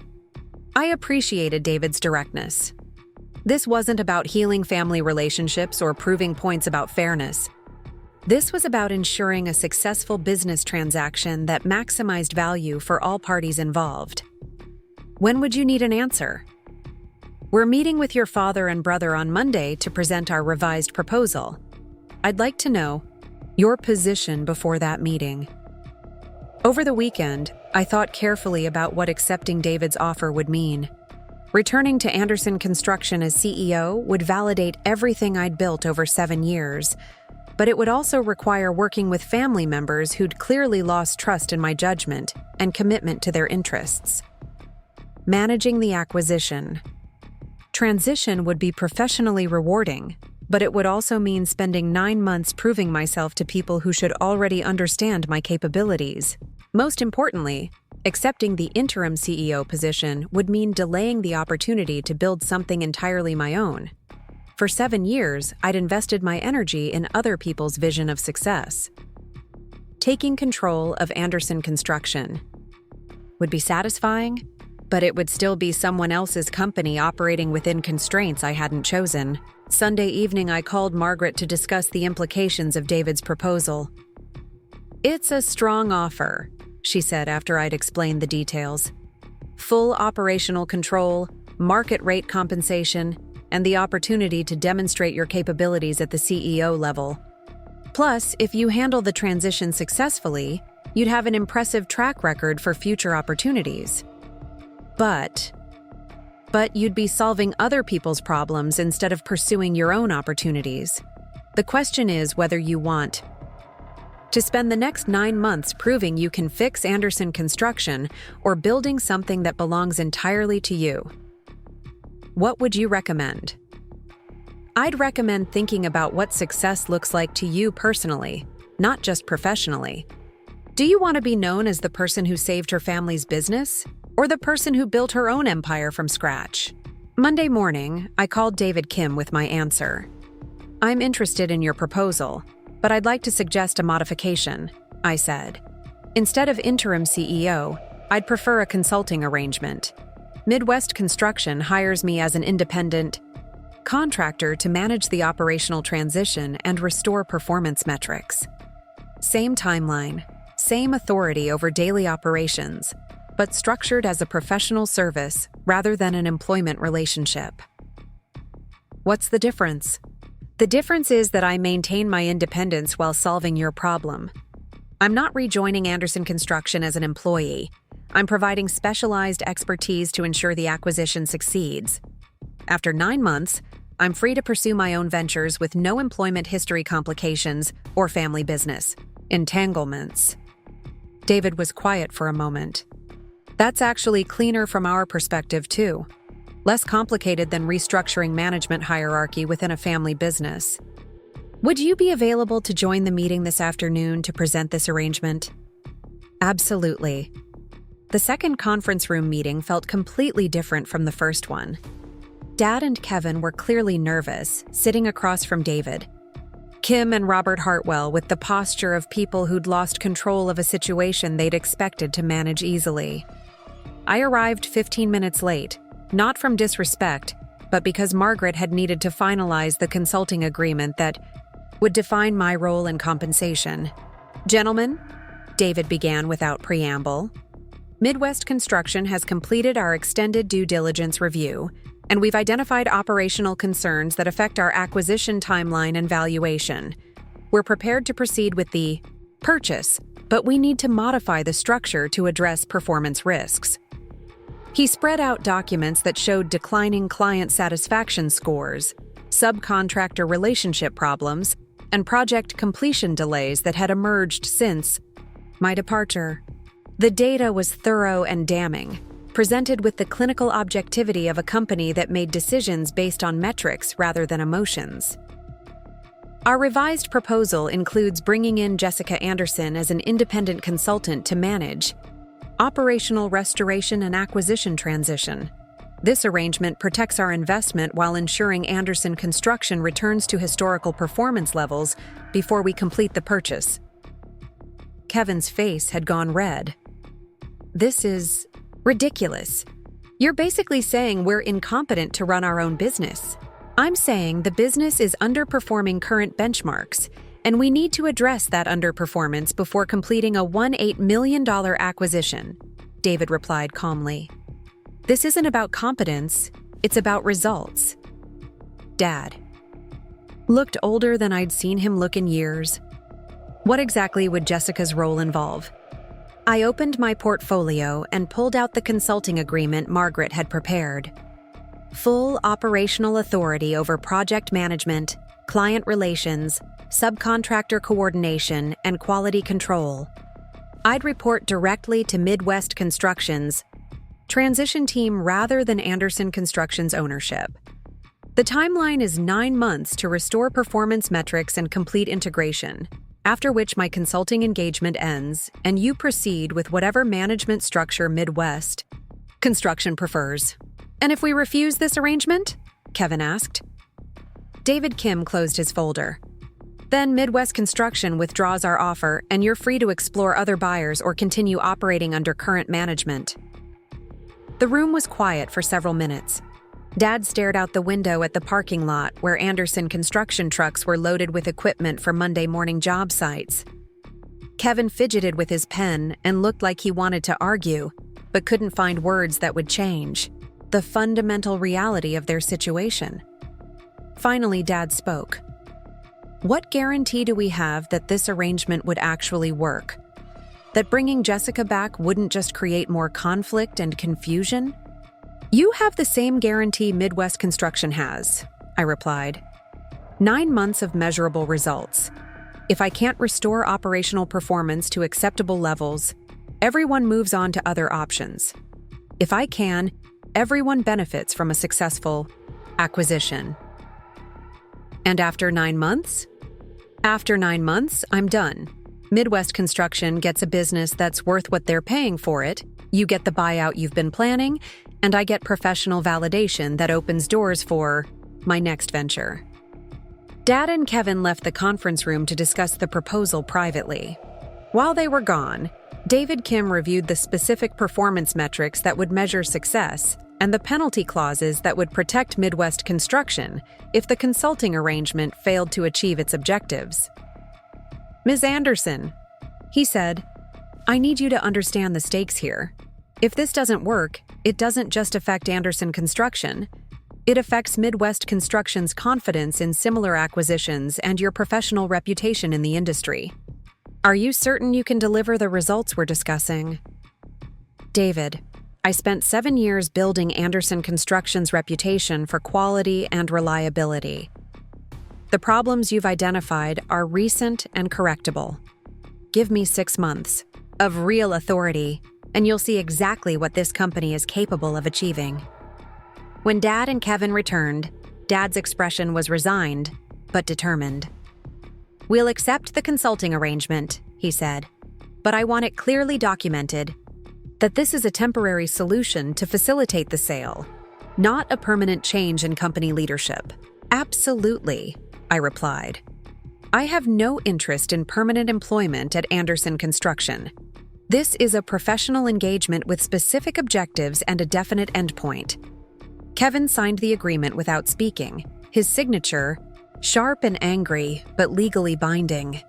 I appreciated David's directness. This wasn't about healing family relationships or proving points about fairness. This was about ensuring a successful business transaction that maximized value for all parties involved. When would you need an answer? We're meeting with your father and brother on Monday to present our revised proposal. I'd like to know your position before that meeting. Over the weekend, I thought carefully about what accepting David's offer would mean. Returning to Anderson Construction as CEO would validate everything I'd built over 7 years, but it would also require working with family members who'd clearly lost trust in my judgment and commitment to their interests. Managing the acquisition. Transition would be professionally rewarding, but it would also mean spending 9 months proving myself to people who should already understand my capabilities. Most importantly, accepting the interim CEO position would mean delaying the opportunity to build something entirely my own. For 7 years, I'd invested my energy in other people's vision of success. Taking control of Anderson Construction would be satisfying, but it would still be someone else's company operating within constraints I hadn't chosen. Sunday evening, I called Margaret to discuss the implications of David's proposal. "It's a strong offer," she said after I'd explained the details. "Full operational control, market rate compensation, and the opportunity to demonstrate your capabilities at the CEO level. Plus, if you handle the transition successfully, you'd have an impressive track record for future opportunities. But you'd be solving other people's problems instead of pursuing your own opportunities. The question is whether you want to spend the next 9 months proving you can fix Anderson Construction or building something that belongs entirely to you. What would you recommend?" "I'd recommend thinking about what success looks like to you personally, not just professionally. Do you want to be known as the person who saved her family's business, or the person who built her own empire from scratch?" Monday morning, I called David Kim with my answer. "I'm interested in your proposal, but I'd like to suggest a modification," I said. "Instead of interim CEO, I'd prefer a consulting arrangement. Midwest Construction hires me as an independent contractor to manage the operational transition and restore performance metrics. Same timeline, same authority over daily operations, but structured as a professional service rather than an employment relationship." "What's the difference?" "The difference is that I maintain my independence while solving your problem. I'm not rejoining Anderson Construction as an employee. I'm providing specialized expertise to ensure the acquisition succeeds. After 9 months, I'm free to pursue my own ventures with no employment history complications or family business entanglements." David was quiet for a moment. "That's actually cleaner from our perspective, too. Less complicated than restructuring management hierarchy within a family business. Would you be available to join the meeting this afternoon to present this arrangement?" "Absolutely." The second conference room meeting felt completely different from the first one. Dad and Kevin were clearly nervous, sitting across from David. Kim and Robert Hartwell with the posture of people who'd lost control of a situation they'd expected to manage easily. I arrived 15 minutes late, not from disrespect, but because Margaret had needed to finalize the consulting agreement that would define my role and compensation. "Gentlemen," David began without preamble, "Midwest Construction has completed our extended due diligence review, and we've identified operational concerns that affect our acquisition timeline and valuation. We're prepared to proceed with the purchase, but we need to modify the structure to address performance risks." He spread out documents that showed declining client satisfaction scores, subcontractor relationship problems, and project completion delays that had emerged since my departure. The data was thorough and damning, presented with the clinical objectivity of a company that made decisions based on metrics rather than emotions. Our revised proposal includes bringing in Jessica Anderson as an independent consultant to manage operational restoration and acquisition transition. This arrangement protects our investment while ensuring Anderson Construction returns to historical performance levels before we complete the purchase. Kevin's face had gone red. "This is ridiculous. You're basically saying we're incompetent to run our own business." "I'm saying the business is underperforming current benchmarks, and we need to address that underperformance before completing a $18 million acquisition," David replied calmly. "This isn't about competence, it's about results." Dad looked older than I'd seen him look in years. What exactly would Jessica's role involve? I opened my portfolio and pulled out the consulting agreement Margaret had prepared. Full operational authority over project management, client relations, subcontractor coordination, and quality control. I'd report directly to Midwest Construction's transition team rather than Anderson Construction's ownership. The timeline is 9 months to restore performance metrics and complete integration, after which my consulting engagement ends and you proceed with whatever management structure Midwest Construction prefers. "And if we refuse this arrangement?" Kevin asked. David Kim closed his folder. "Then Midwest Construction withdraws our offer and you're free to explore other buyers or continue operating under current management." The room was quiet for several minutes. Dad stared out the window at the parking lot where Anderson construction trucks were loaded with equipment for Monday morning job sites. Kevin fidgeted with his pen and looked like he wanted to argue, but couldn't find words that would change the fundamental reality of their situation. Finally, Dad spoke. What guarantee do we have that this arrangement would actually work? That bringing Jessica back wouldn't just create more conflict and confusion? You have the same guarantee Midwest Construction has, I replied. 9 months of measurable results. If I can't restore operational performance to acceptable levels, everyone moves on to other options. If I can, everyone benefits from a successful acquisition. And after 9 months? After 9 months, I'm done. Midwest Construction gets a business that's worth what they're paying for it, you get the buyout you've been planning, and I get professional validation that opens doors for my next venture. Dad and Kevin left the conference room to discuss the proposal privately. While they were gone, David Kim reviewed the specific performance metrics that would measure success and the penalty clauses that would protect Midwest Construction if the consulting arrangement failed to achieve its objectives. Ms. Anderson, he said, I need you to understand the stakes here. If this doesn't work, it doesn't just affect Anderson Construction. It affects Midwest Construction's confidence in similar acquisitions and your professional reputation in the industry. Are you certain you can deliver the results we're discussing? David, I spent 7 years building Anderson Construction's reputation for quality and reliability. The problems you've identified are recent and correctable. Give me 6 months of real authority, and you'll see exactly what this company is capable of achieving. When Dad and Kevin returned, Dad's expression was resigned, but determined. We'll accept the consulting arrangement, he said, but I want it clearly documented that this is a temporary solution to facilitate the sale, not a permanent change in company leadership. Absolutely, I replied. I have no interest in permanent employment at Anderson Construction. This is a professional engagement with specific objectives and a definite endpoint. Kevin signed the agreement without speaking, his signature sharp and angry, but legally binding.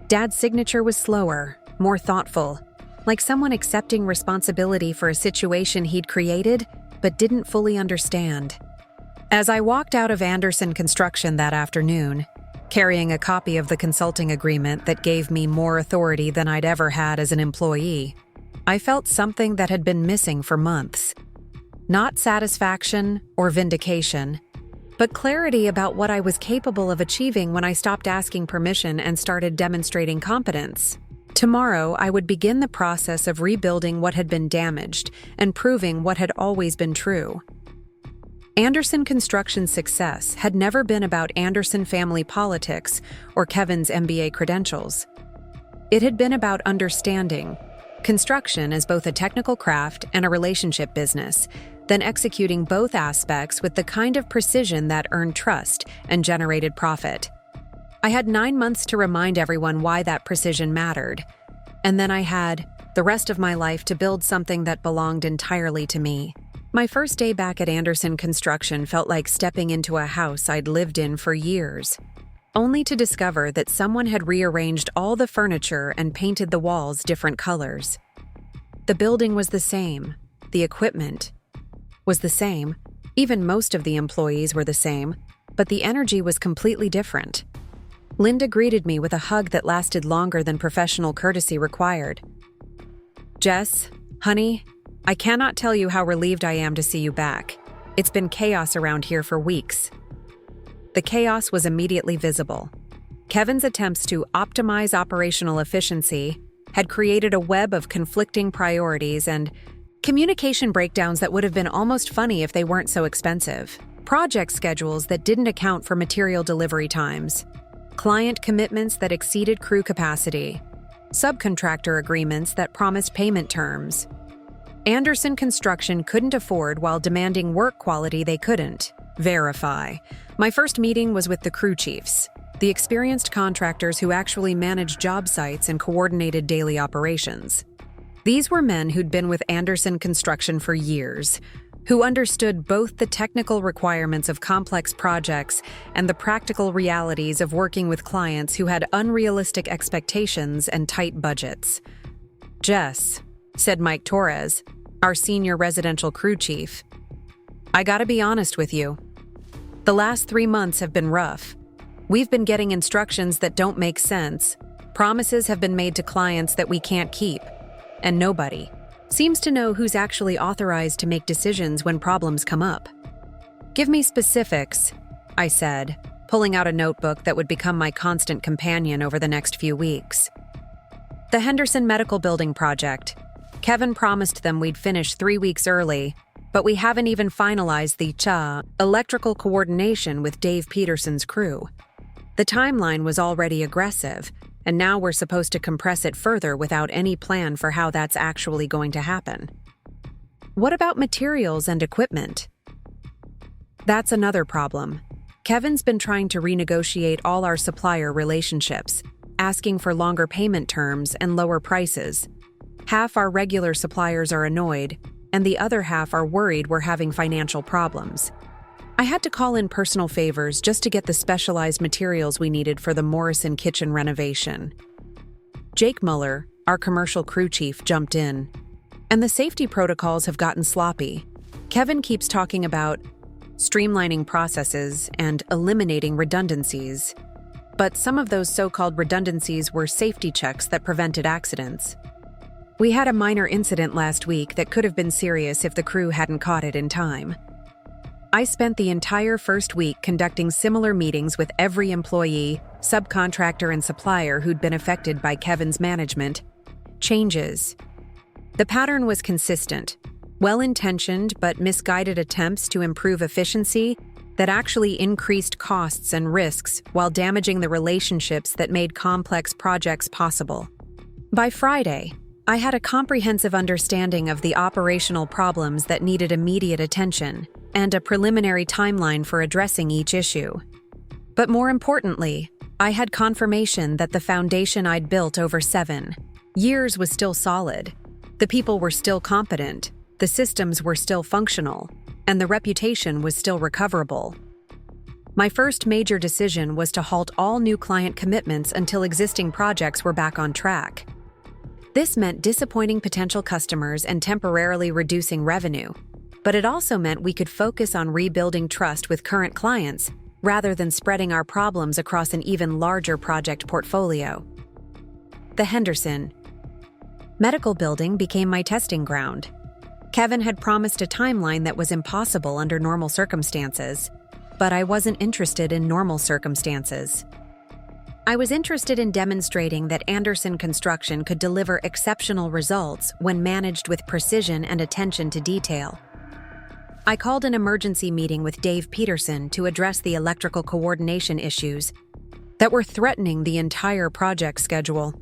Dad's signature was slower, more thoughtful, like someone accepting responsibility for a situation he'd created but didn't fully understand. As I walked out of Anderson Construction that afternoon, carrying a copy of the consulting agreement that gave me more authority than I'd ever had as an employee, I felt something that had been missing for months. Not satisfaction or vindication, but clarity about what I was capable of achieving when I stopped asking permission and started demonstrating competence. Tomorrow, I would begin the process of rebuilding what had been damaged and proving what had always been true. Anderson Construction's success had never been about Anderson family politics or Kevin's MBA credentials. It had been about understanding construction as both a technical craft and a relationship business, then executing both aspects with the kind of precision that earned trust and generated profit. I had 9 months to remind everyone why that precision mattered, and then I had the rest of my life to build something that belonged entirely to me. My first day back at Anderson Construction felt like stepping into a house I'd lived in for years, only to discover that someone had rearranged all the furniture and painted the walls different colors. The building was the same, the equipment was the same, even most of the employees were the same, but the energy was completely different. Linda greeted me with a hug that lasted longer than professional courtesy required. Jess, honey, I cannot tell you how relieved I am to see you back. It's been chaos around here for weeks. The chaos was immediately visible. Kevin's attempts to optimize operational efficiency had created a web of conflicting priorities and communication breakdowns that would have been almost funny if they weren't so expensive. Project schedules that didn't account for material delivery times. Client commitments that exceeded crew capacity. Subcontractor agreements that promised payment terms. Anderson Construction couldn't afford while demanding work quality they couldn't verify. My first meeting was with the crew chiefs, the experienced contractors who actually managed job sites and coordinated daily operations. These were men who'd been with Anderson Construction for years, who understood both the technical requirements of complex projects and the practical realities of working with clients who had unrealistic expectations and tight budgets. "Jess," said Mike Torres, our senior residential crew chief, "I gotta be honest with you. The last 3 months have been rough. We've been getting instructions that don't make sense. Promises have been made to clients that we can't keep. And nobody seems to know who's actually authorized to make decisions when problems come up." "Give me specifics," I said, pulling out a notebook that would become my constant companion over the next few weeks. "The Henderson Medical Building project. Kevin promised them we'd finish 3 weeks early, but we haven't even finalized the electrical coordination with Dave Peterson's crew. The timeline was already aggressive, and now we're supposed to compress it further without any plan for how that's actually going to happen." "What about materials and equipment?" "That's another problem. Kevin's been trying to renegotiate all our supplier relationships, asking for longer payment terms and lower prices. Half our regular suppliers are annoyed, and the other half are worried we're having financial problems. I had to call in personal favors just to get the specialized materials we needed for the Morrison kitchen renovation." Jake Muller, our commercial crew chief, jumped in. "And the safety protocols have gotten sloppy. Kevin keeps talking about streamlining processes and eliminating redundancies. But some of those so-called redundancies were safety checks that prevented accidents. We had a minor incident last week that could have been serious if the crew hadn't caught it in time. I spent the entire first week conducting similar meetings with every employee, subcontractor, and supplier who'd been affected by Kevin's management changes. The pattern was consistent: well-intentioned but misguided attempts to improve efficiency that actually increased costs and risks while damaging the relationships that made complex projects possible. By Friday, I had a comprehensive understanding of the operational problems that needed immediate attention and a preliminary timeline for addressing each issue. But more importantly, I had confirmation that the foundation I'd built over 7 years was still solid. The people were still competent, the systems were still functional, and the reputation was still recoverable. My first major decision was to halt all new client commitments until existing projects were back on track. This meant disappointing potential customers and temporarily reducing revenue, but it also meant we could focus on rebuilding trust with current clients rather than spreading our problems across an even larger project portfolio. The Henderson Medical Building became my testing ground. Kevin had promised a timeline that was impossible under normal circumstances, but I wasn't interested in normal circumstances. I was interested in demonstrating that Anderson Construction could deliver exceptional results when managed with precision and attention to detail. I called an emergency meeting with Dave Peterson to address the electrical coordination issues that were threatening the entire project schedule.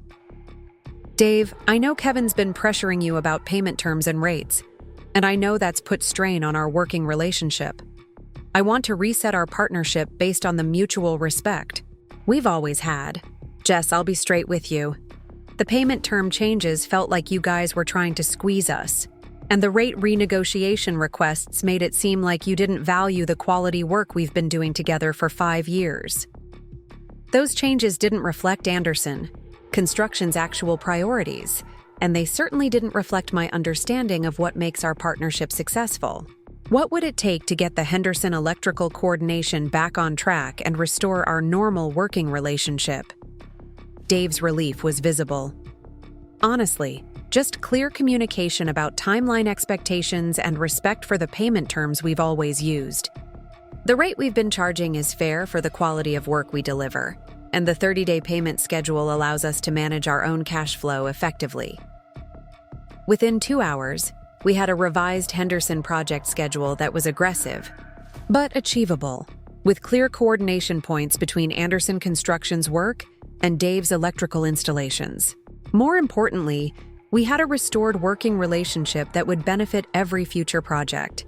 "Dave, I know Kevin's been pressuring you about payment terms and rates, and I know that's put strain on our working relationship. I want to reset our partnership based on the mutual respect we've always had. Jess, I'll be straight with you. The payment term changes felt like you guys were trying to squeeze us, and the rate renegotiation requests made it seem like you didn't value the quality work we've been doing together for 5 years. Those changes didn't reflect Anderson Construction's actual priorities, and they certainly didn't reflect my understanding of what makes our partnership successful. What would it take to get the Henderson electrical coordination back on track and restore our normal working relationship?" Dave's relief was visible. "Honestly, just clear communication about timeline expectations and respect for the payment terms we've always used. The rate we've been charging is fair for the quality of work we deliver, and the 30-day payment schedule allows us to manage our own cash flow effectively." Within 2 hours, we had a revised Henderson project schedule that was aggressive, but achievable, with clear coordination points between Anderson Construction's work and Dave's electrical installations. More importantly, we had a restored working relationship that would benefit every future project.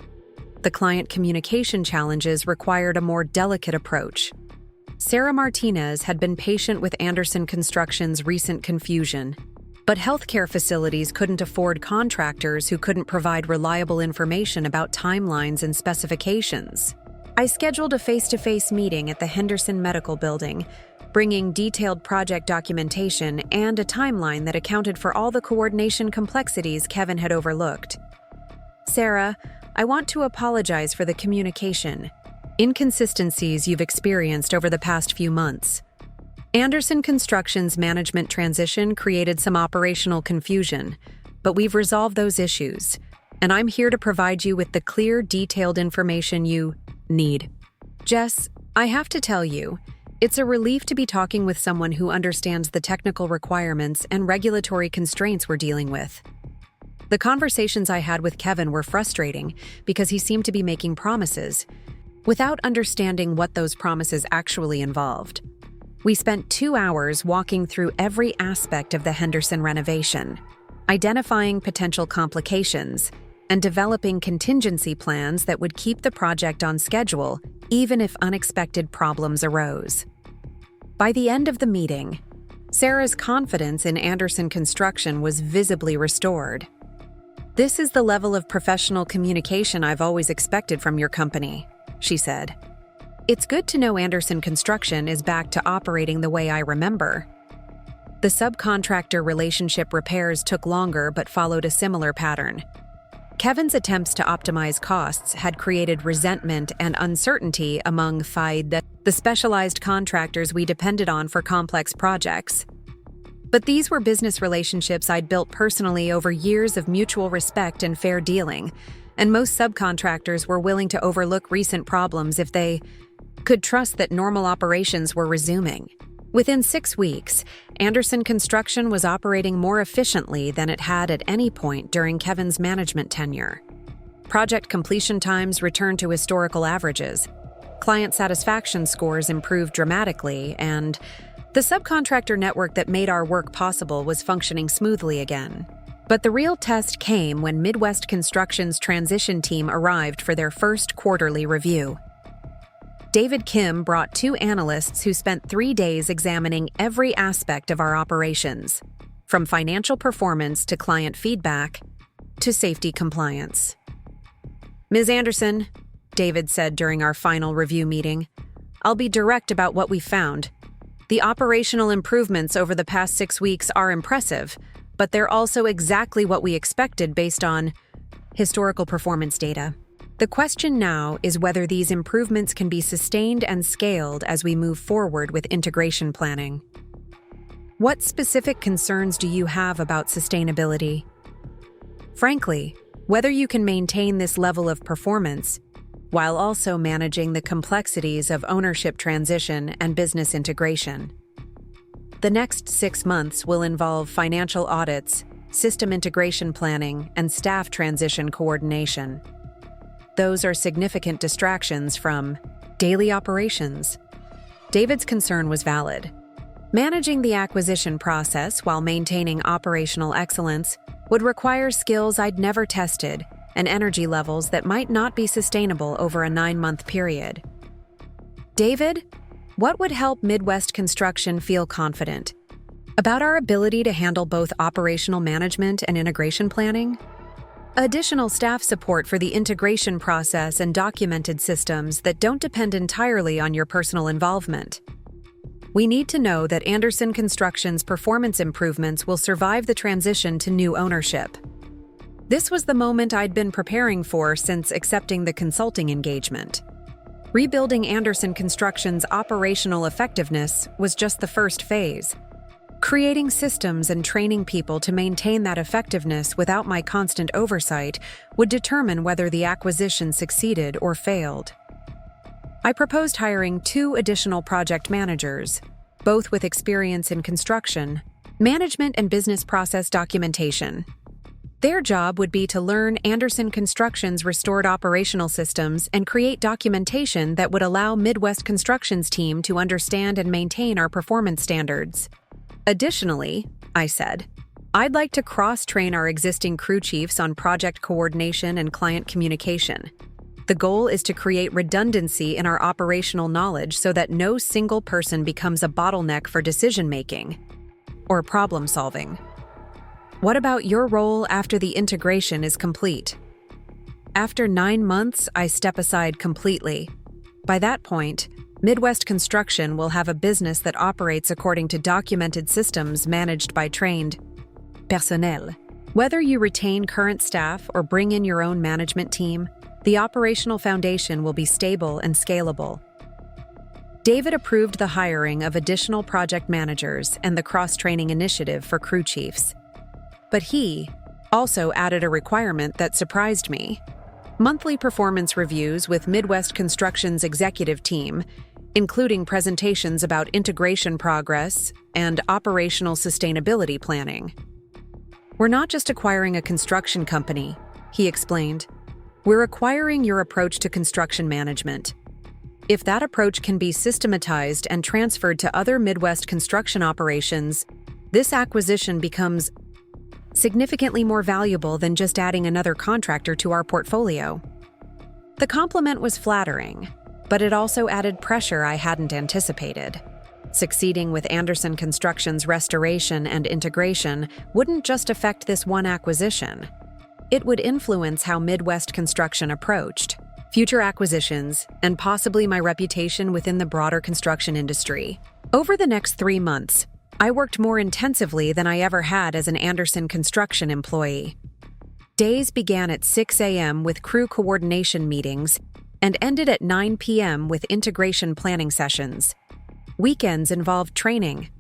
The client communication challenges required a more delicate approach. Sarah Martinez had been patient with Anderson Construction's recent confusion, But healthcare facilities couldn't afford contractors who couldn't provide reliable information about timelines and specifications. I scheduled a face-to-face meeting at the Henderson Medical Building, bringing detailed project documentation and a timeline that accounted for all the coordination complexities Kevin had overlooked. "Sarah, I want to apologize for the communication inconsistencies you've experienced over the past few months. Anderson Construction's management transition created some operational confusion, but we've resolved those issues, and I'm here to provide you with the clear, detailed information you need." Jess, I have to tell you, it's a relief to be talking with someone who understands the technical requirements and regulatory constraints we're dealing with. The conversations I had with Kevin were frustrating because he seemed to be making promises without understanding what those promises actually involved. We spent 2 hours walking through every aspect of the Henderson renovation, identifying potential complications, and developing contingency plans that would keep the project on schedule even if unexpected problems arose. By the end of the meeting, Sarah's confidence in Anderson Construction was visibly restored. "This is the level of professional communication I've always expected from your company," she said. "It's good to know Anderson Construction is back to operating the way I remember." The subcontractor relationship repairs took longer but followed a similar pattern. Kevin's attempts to optimize costs had created resentment and uncertainty among the specialized contractors we depended on for complex projects. But these were business relationships I'd built personally over years of mutual respect and fair dealing, and most subcontractors were willing to overlook recent problems if they could trust that normal operations were resuming. Within 6 weeks, Anderson Construction was operating more efficiently than it had at any point during Kevin's management tenure. Project completion times returned to historical averages, client satisfaction scores improved dramatically, and the subcontractor network that made our work possible was functioning smoothly again. But the real test came when Midwest Construction's transition team arrived for their first quarterly review. David Kim brought 2 analysts who spent 3 days examining every aspect of our operations, from financial performance to client feedback to safety compliance. "Ms. Anderson," David said during our final review meeting, "I'll be direct about what we found. The operational improvements over the past 6 weeks are impressive, but they're also exactly what we expected based on historical performance data. The question now is whether these improvements can be sustained and scaled as we move forward with integration planning." "What specific concerns do you have about sustainability?" "Frankly, whether you can maintain this level of performance while also managing the complexities of ownership transition and business integration. The next 6 months will involve financial audits, system integration planning, and staff transition coordination. Those are significant distractions from daily operations." David's concern was valid. Managing the acquisition process while maintaining operational excellence would require skills I'd never tested and energy levels that might not be sustainable over a 9-month period. "David, what would help Midwest Construction feel confident about our ability to handle both operational management and integration planning? Additional staff support for the integration process and documented systems that don't depend entirely on your personal involvement. We need to know that Anderson Construction's performance improvements will survive the transition to new ownership." This was the moment I'd been preparing for since accepting the consulting engagement. Rebuilding Anderson Construction's operational effectiveness was just the first phase. Creating systems and training people to maintain that effectiveness without my constant oversight would determine whether the acquisition succeeded or failed. I proposed hiring 2 additional project managers, both with experience in construction, management, and business process documentation. Their job would be to learn Anderson Construction's restored operational systems and create documentation that would allow Midwest Construction's team to understand and maintain our performance standards. Additionally, I said, I'd like to cross-train our existing crew chiefs on project coordination and client communication. The goal is to create redundancy in our operational knowledge so that no single person becomes a bottleneck for decision-making or problem-solving. What about your role after the integration is complete? After 9 months, I step aside completely. By that point, Midwest Construction will have a business that operates according to documented systems managed by trained personnel. Whether you retain current staff or bring in your own management team, the operational foundation will be stable and scalable. David approved the hiring of additional project managers and the cross-training initiative for crew chiefs. But he also added a requirement that surprised me: monthly performance reviews with Midwest Construction's executive team, including presentations about integration progress and operational sustainability planning. We're not just acquiring a construction company, he explained. We're acquiring your approach to construction management. If that approach can be systematized and transferred to other Midwest construction operations, this acquisition becomes significantly more valuable than just adding another contractor to our portfolio. The compliment was flattering, but it also added pressure I hadn't anticipated. Succeeding with Anderson Construction's restoration and integration wouldn't just affect this one acquisition. It would influence how Midwest Construction approached future acquisitions and possibly my reputation within the broader construction industry. Over the next 3 months, I worked more intensively than I ever had as an Anderson Construction employee. Days began at 6 a.m. with crew coordination meetings and ended at 9 p.m. with integration planning sessions. Weekends involved training,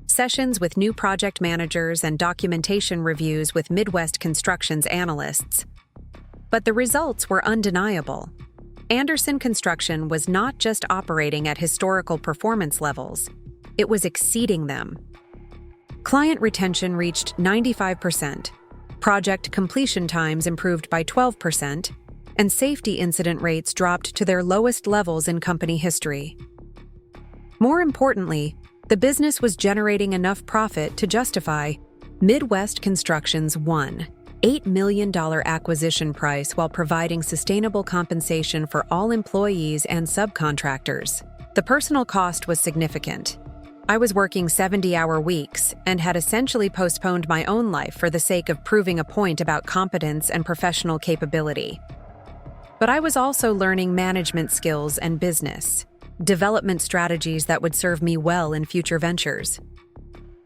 sessions with new project managers, and documentation reviews with Midwest Construction's analysts. But the results were undeniable. Anderson Construction was not just operating at historical performance levels, it was exceeding them. Client retention reached 95%, project completion times improved by 12%, and safety incident rates dropped to their lowest levels in company history. More importantly, the business was generating enough profit to justify Midwest Construction's $8 million acquisition price while providing sustainable compensation for all employees and subcontractors. The personal cost was significant. I was working 70-hour weeks and had essentially postponed my own life for the sake of proving a point about competence and professional capability. But I was also learning management skills and business development strategies that would serve me well in future ventures.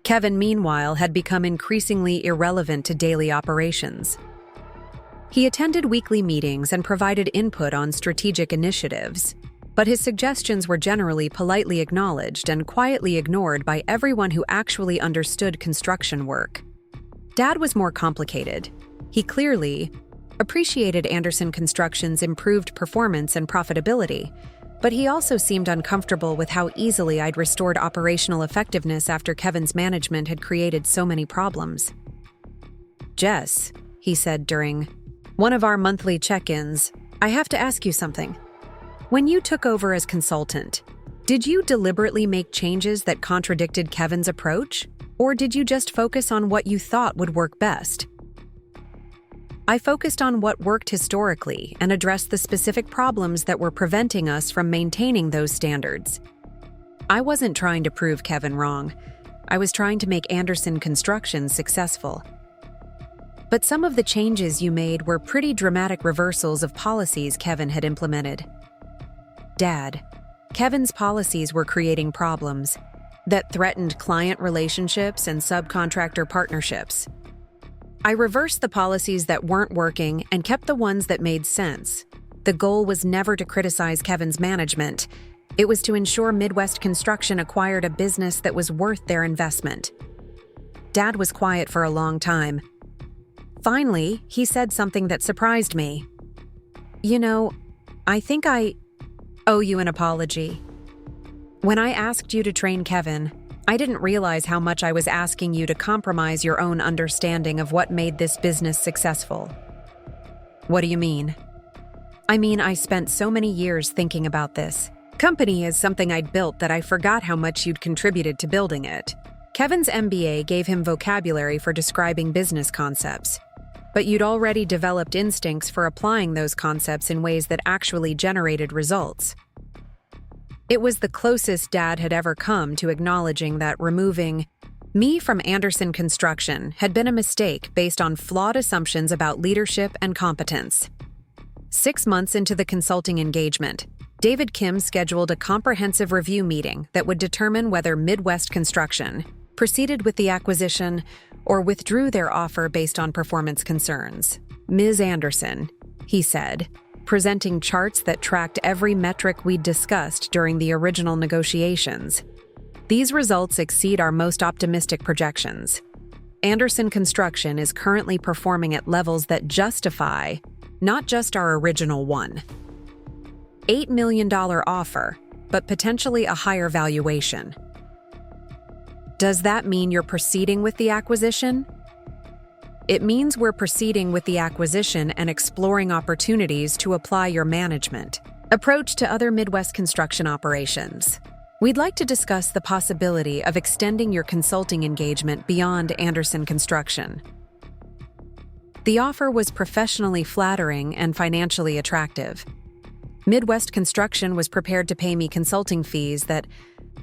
Kevin, meanwhile, had become increasingly irrelevant to daily operations. He attended weekly meetings and provided input on strategic initiatives, but his suggestions were generally politely acknowledged and quietly ignored by everyone who actually understood construction work. Dad was more complicated. He clearly appreciated Anderson Construction's improved performance and profitability, but he also seemed uncomfortable with how easily I'd restored operational effectiveness after Kevin's management had created so many problems. "Jess," he said during one of our monthly check-ins, "I have to ask you something. When you took over as consultant, did you deliberately make changes that contradicted Kevin's approach, or did you just focus on what you thought would work best?" I focused on what worked historically and addressed the specific problems that were preventing us from maintaining those standards. I wasn't trying to prove Kevin wrong. I was trying to make Anderson Construction successful. But some of the changes you made were pretty dramatic reversals of policies Kevin had implemented. Dad, Kevin's policies were creating problems that threatened client relationships and subcontractor partnerships. I reversed the policies that weren't working and kept the ones that made sense. The goal was never to criticize Kevin's management. It was to ensure Midwest Construction acquired a business that was worth their investment. Dad was quiet for a long time. Finally, he said something that surprised me. "You know, I think I owe you an apology. When I asked you to train Kevin, I didn't realize how much I was asking you to compromise your own understanding of what made this business successful." "What do you mean?" "I mean, I spent so many years thinking about this. Company is something I'd built that I forgot how much you'd contributed to building it. Kevin's MBA gave him vocabulary for describing business concepts, but you'd already developed instincts for applying those concepts in ways that actually generated results." It was the closest Dad had ever come to acknowledging that removing Me from Anderson Construction had been a mistake based on flawed assumptions about leadership and competence. 6 months into the consulting engagement, David Kim scheduled a comprehensive review meeting that would determine whether Midwest Construction proceeded with the acquisition or withdrew their offer based on performance concerns. "Ms. Anderson," he said, presenting charts that tracked every metric we'd discussed during the original negotiations. "These results exceed our most optimistic projections. Anderson Construction is currently performing at levels that justify not just our original $8 million offer, but potentially a higher valuation." "Does that mean you're proceeding with the acquisition?" "It means we're proceeding with the acquisition and exploring opportunities to apply your management approach to other Midwest construction operations. We'd like to discuss the possibility of extending your consulting engagement beyond Anderson Construction." The offer was professionally flattering and financially attractive. Midwest Construction was prepared to pay me consulting fees that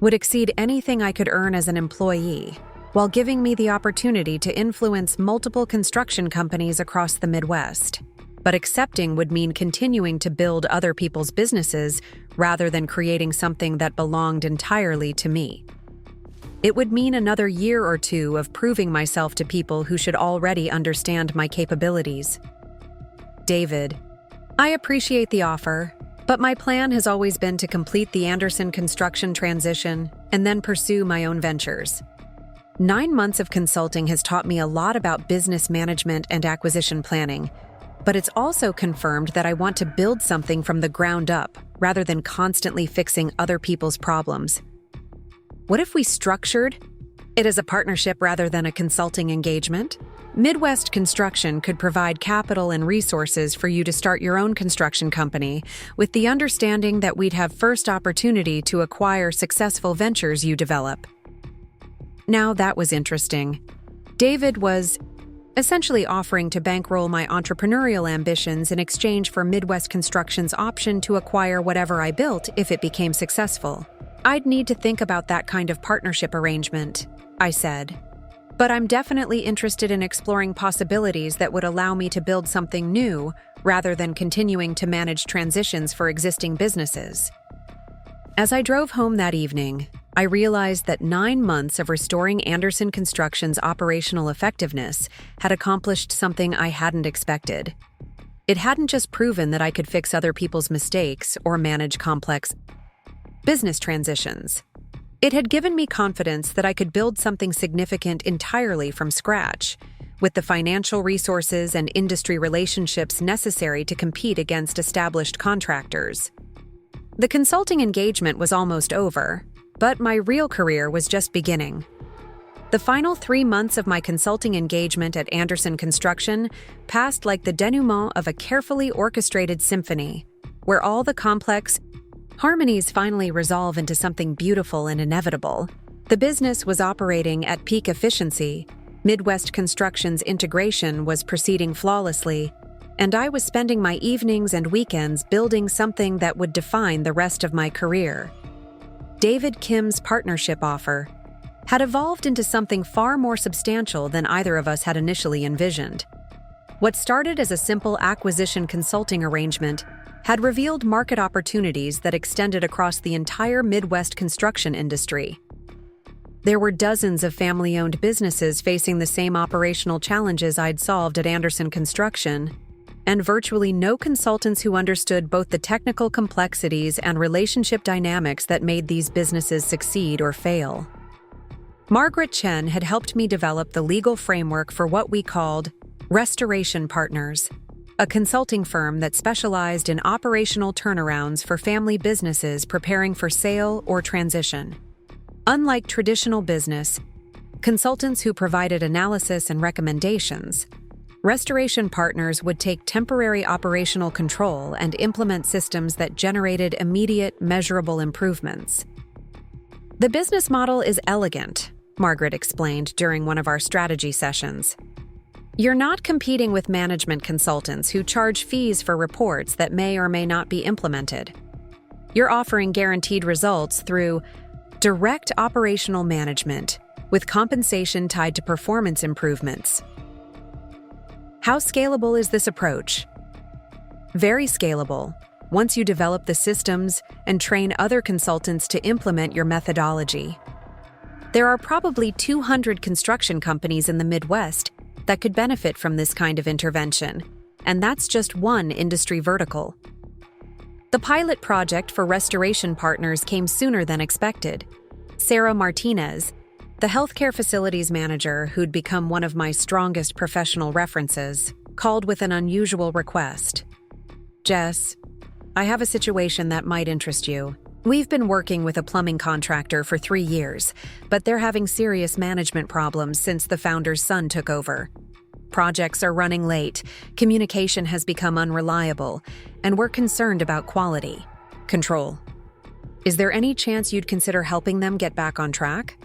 would exceed anything I could earn as an employee, while giving me the opportunity to influence multiple construction companies across the Midwest. But accepting would mean continuing to build other people's businesses rather than creating something that belonged entirely to me. It would mean another year or two of proving myself to people who should already understand my capabilities. "David, I appreciate the offer, but my plan has always been to complete the Anderson Construction transition and then pursue my own ventures. 9 months of consulting has taught me a lot about business management and acquisition planning, but it's also confirmed that I want to build something from the ground up rather than constantly fixing other people's problems. What if we structured it as a partnership rather than a consulting engagement? Midwest Construction could provide capital and resources for you to start your own construction company, with the understanding that we'd have first opportunity to acquire successful ventures you develop." Now that was interesting. David was essentially offering to bankroll my entrepreneurial ambitions in exchange for Midwest Construction's option to acquire whatever I built if it became successful. "I'd need to think about that kind of partnership arrangement," I said. "But I'm definitely interested in exploring possibilities that would allow me to build something new rather than continuing to manage transitions for existing businesses." As I drove home that evening, I realized that 9 months of restoring Anderson Construction's operational effectiveness had accomplished something I hadn't expected. It hadn't just proven that I could fix other people's mistakes or manage complex business transitions. It had given me confidence that I could build something significant entirely from scratch, with the financial resources and industry relationships necessary to compete against established contractors. The consulting engagement was almost over, but my real career was just beginning. The final 3 months of my consulting engagement at Anderson Construction passed like the denouement of a carefully orchestrated symphony, where all the complex harmonies finally resolve into something beautiful and inevitable. The business was operating at peak efficiency, Midwest Construction's integration was proceeding flawlessly, and I was spending my evenings and weekends building something that would define the rest of my career. David Kim's partnership offer had evolved into something far more substantial than either of us had initially envisioned. What started as a simple acquisition consulting arrangement had revealed market opportunities that extended across the entire Midwest construction industry. There were dozens of family-owned businesses facing the same operational challenges I'd solved at Anderson Construction, and virtually no consultants who understood both the technical complexities and relationship dynamics that made these businesses succeed or fail. Margaret Chen had helped me develop the legal framework for what we called Restoration Partners, a consulting firm that specialized in operational turnarounds for family businesses preparing for sale or transition. Unlike traditional business, consultants who provided analysis and recommendations, Restoration Partners would take temporary operational control and implement systems that generated immediate, measurable improvements. "The business model is elegant," Margaret explained during one of our strategy sessions. "You're not competing with management consultants who charge fees for reports that may or may not be implemented. You're offering guaranteed results through direct operational management, with compensation tied to performance improvements. How scalable is this approach? Very scalable, once you develop the systems and train other consultants to implement your methodology. There are probably 200 construction companies in the Midwest that could benefit from this kind of intervention, and that's just one industry vertical. The pilot project for restoration partners came sooner than expected. Sarah Martinez, the healthcare facilities manager who'd become one of my strongest professional references, called with an unusual request. Jess, I have a situation that might interest you. We've been working with a plumbing contractor for 3 years, but they're having serious management problems since the founder's son took over. Projects are running late, communication has become unreliable, and we're concerned about quality control. Is there any chance you'd consider helping them get back on track?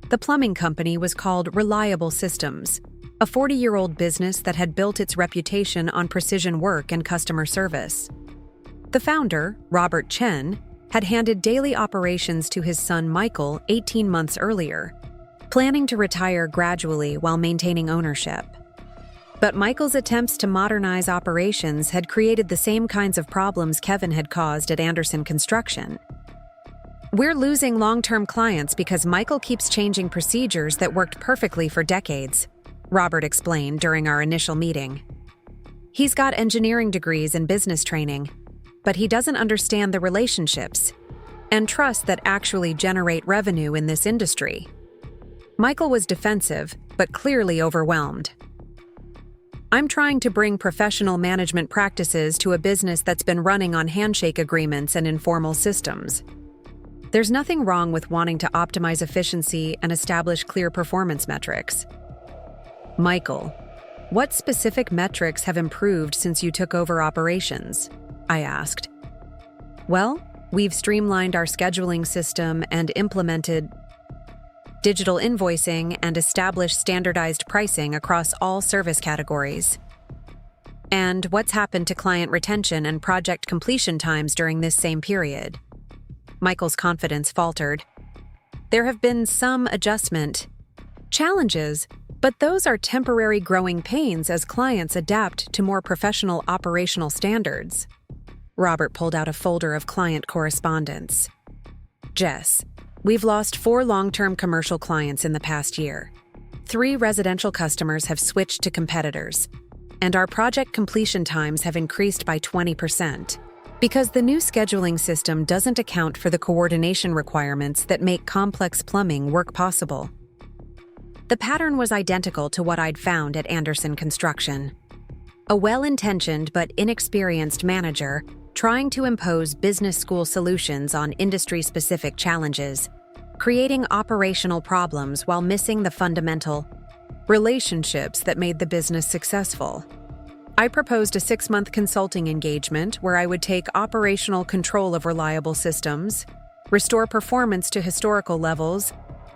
The plumbing company was called Reliable Systems, a 40-year-old business that had built its reputation on precision work and customer service. The founder, Robert Chen, had handed daily operations to his son Michael 18 months earlier, planning to retire gradually while maintaining ownership. But Michael's attempts to modernize operations had created the same kinds of problems Kevin had caused at Anderson Construction. We're losing long-term clients because Michael keeps changing procedures that worked perfectly for decades, Robert explained during our initial meeting. He's got engineering degrees and business training, but he doesn't understand the relationships and trust that actually generate revenue in this industry. Michael was defensive, but clearly overwhelmed. I'm trying to bring professional management practices to a business that's been running on handshake agreements and informal systems. There's nothing wrong with wanting to optimize efficiency and establish clear performance metrics. Michael, what specific metrics have improved since you took over operations? I asked. Well, we've streamlined our scheduling system and implemented digital invoicing and established standardized pricing across all service categories. And what's happened to client retention and project completion times during this same period? Michael's confidence faltered. There have been some challenges, but those are temporary growing pains as clients adapt to more professional operational standards. Robert pulled out a folder of client correspondence. Jess, we've lost 4 long-term commercial clients in the past year. 3 residential customers have switched to competitors, and our project completion times have increased by 20%. Because the new scheduling system doesn't account for the coordination requirements that make complex plumbing work possible. The pattern was identical to what I'd found at Anderson Construction. A well-intentioned but inexperienced manager trying to impose business school solutions on industry-specific challenges, creating operational problems while missing the fundamental relationships that made the business successful. I proposed a 6-month consulting engagement where I would take operational control of reliable systems, restore performance to historical levels,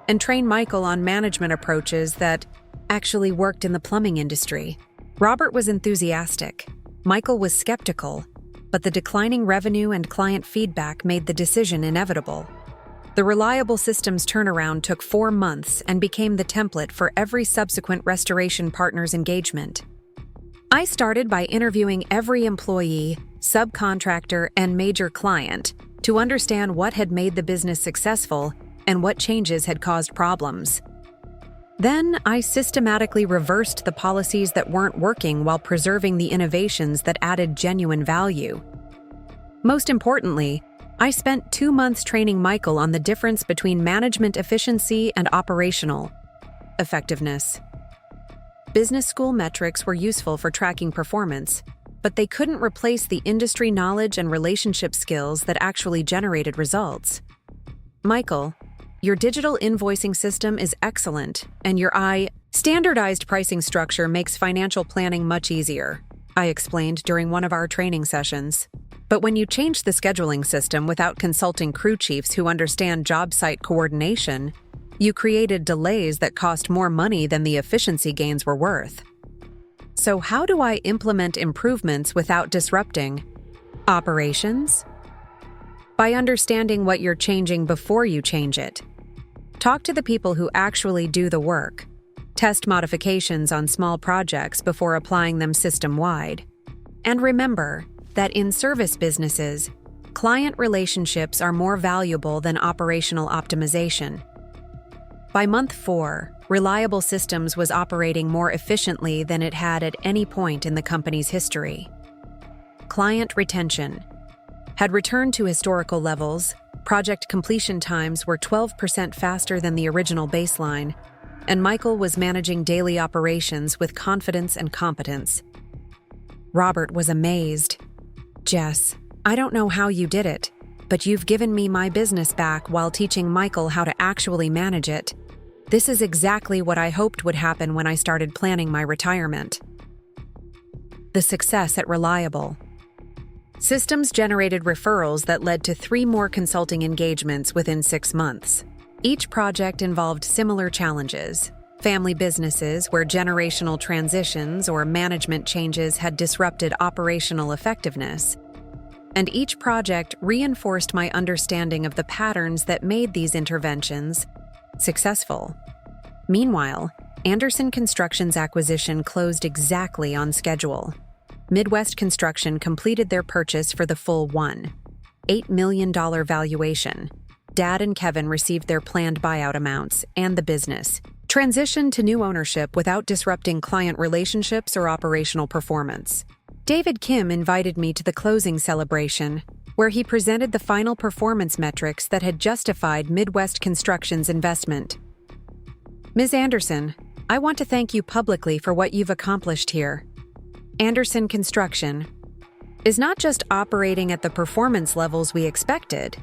and train Michael on management approaches that actually worked in the plumbing industry. Robert was enthusiastic. Michael was skeptical, but the declining revenue and client feedback made the decision inevitable. The Reliable Systems turnaround took 4 months and became the template for every subsequent restoration partner's engagement. I started by interviewing every employee, subcontractor, and major client to understand what had made the business successful and what changes had caused problems. Then I systematically reversed the policies that weren't working while preserving the innovations that added genuine value. Most importantly, I spent 2 months training Michael on the difference between management efficiency and operational effectiveness. Business school metrics were useful for tracking performance, but they couldn't replace the industry knowledge and relationship skills that actually generated results. Michael, your digital invoicing system is excellent, and your standardized pricing structure makes financial planning much easier, I explained during one of our training sessions. But when you changed the scheduling system without consulting crew chiefs who understand job site coordination, you created delays that cost more money than the efficiency gains were worth. So how do I implement improvements without disrupting operations? By understanding what you're changing before you change it. Talk to the people who actually do the work. Test modifications on small projects before applying them system-wide. And remember that in service businesses, client relationships are more valuable than operational optimization. By month 4, Reliable Systems was operating more efficiently than it had at any point in the company's history. Client retention had returned to historical levels. Project completion times were 12% faster than the original baseline, and Michael was managing daily operations with confidence and competence. Robert was amazed. "Jess, I don't know how you did it, but you've given me my business back while teaching Michael how to actually manage it. This is exactly what I hoped would happen when I started planning my retirement." The success at Reliable Systems generated referrals that led to 3 more consulting engagements within 6 months. Each project involved similar challenges: family businesses where generational transitions or management changes had disrupted operational effectiveness. And each project reinforced my understanding of the patterns that made these interventions successful. Meanwhile, Anderson Construction's acquisition closed exactly on schedule. Midwest Construction completed their purchase for the full $1.8 million valuation. Dad and Kevin received their planned buyout amounts, and the business transitioned to new ownership without disrupting client relationships or operational performance. David Kim invited me to the closing celebration, where he presented the final performance metrics that had justified Midwest Construction's investment. "Ms. Anderson, I want to thank you publicly for what you've accomplished here. Anderson Construction is not just operating at the performance levels we expected,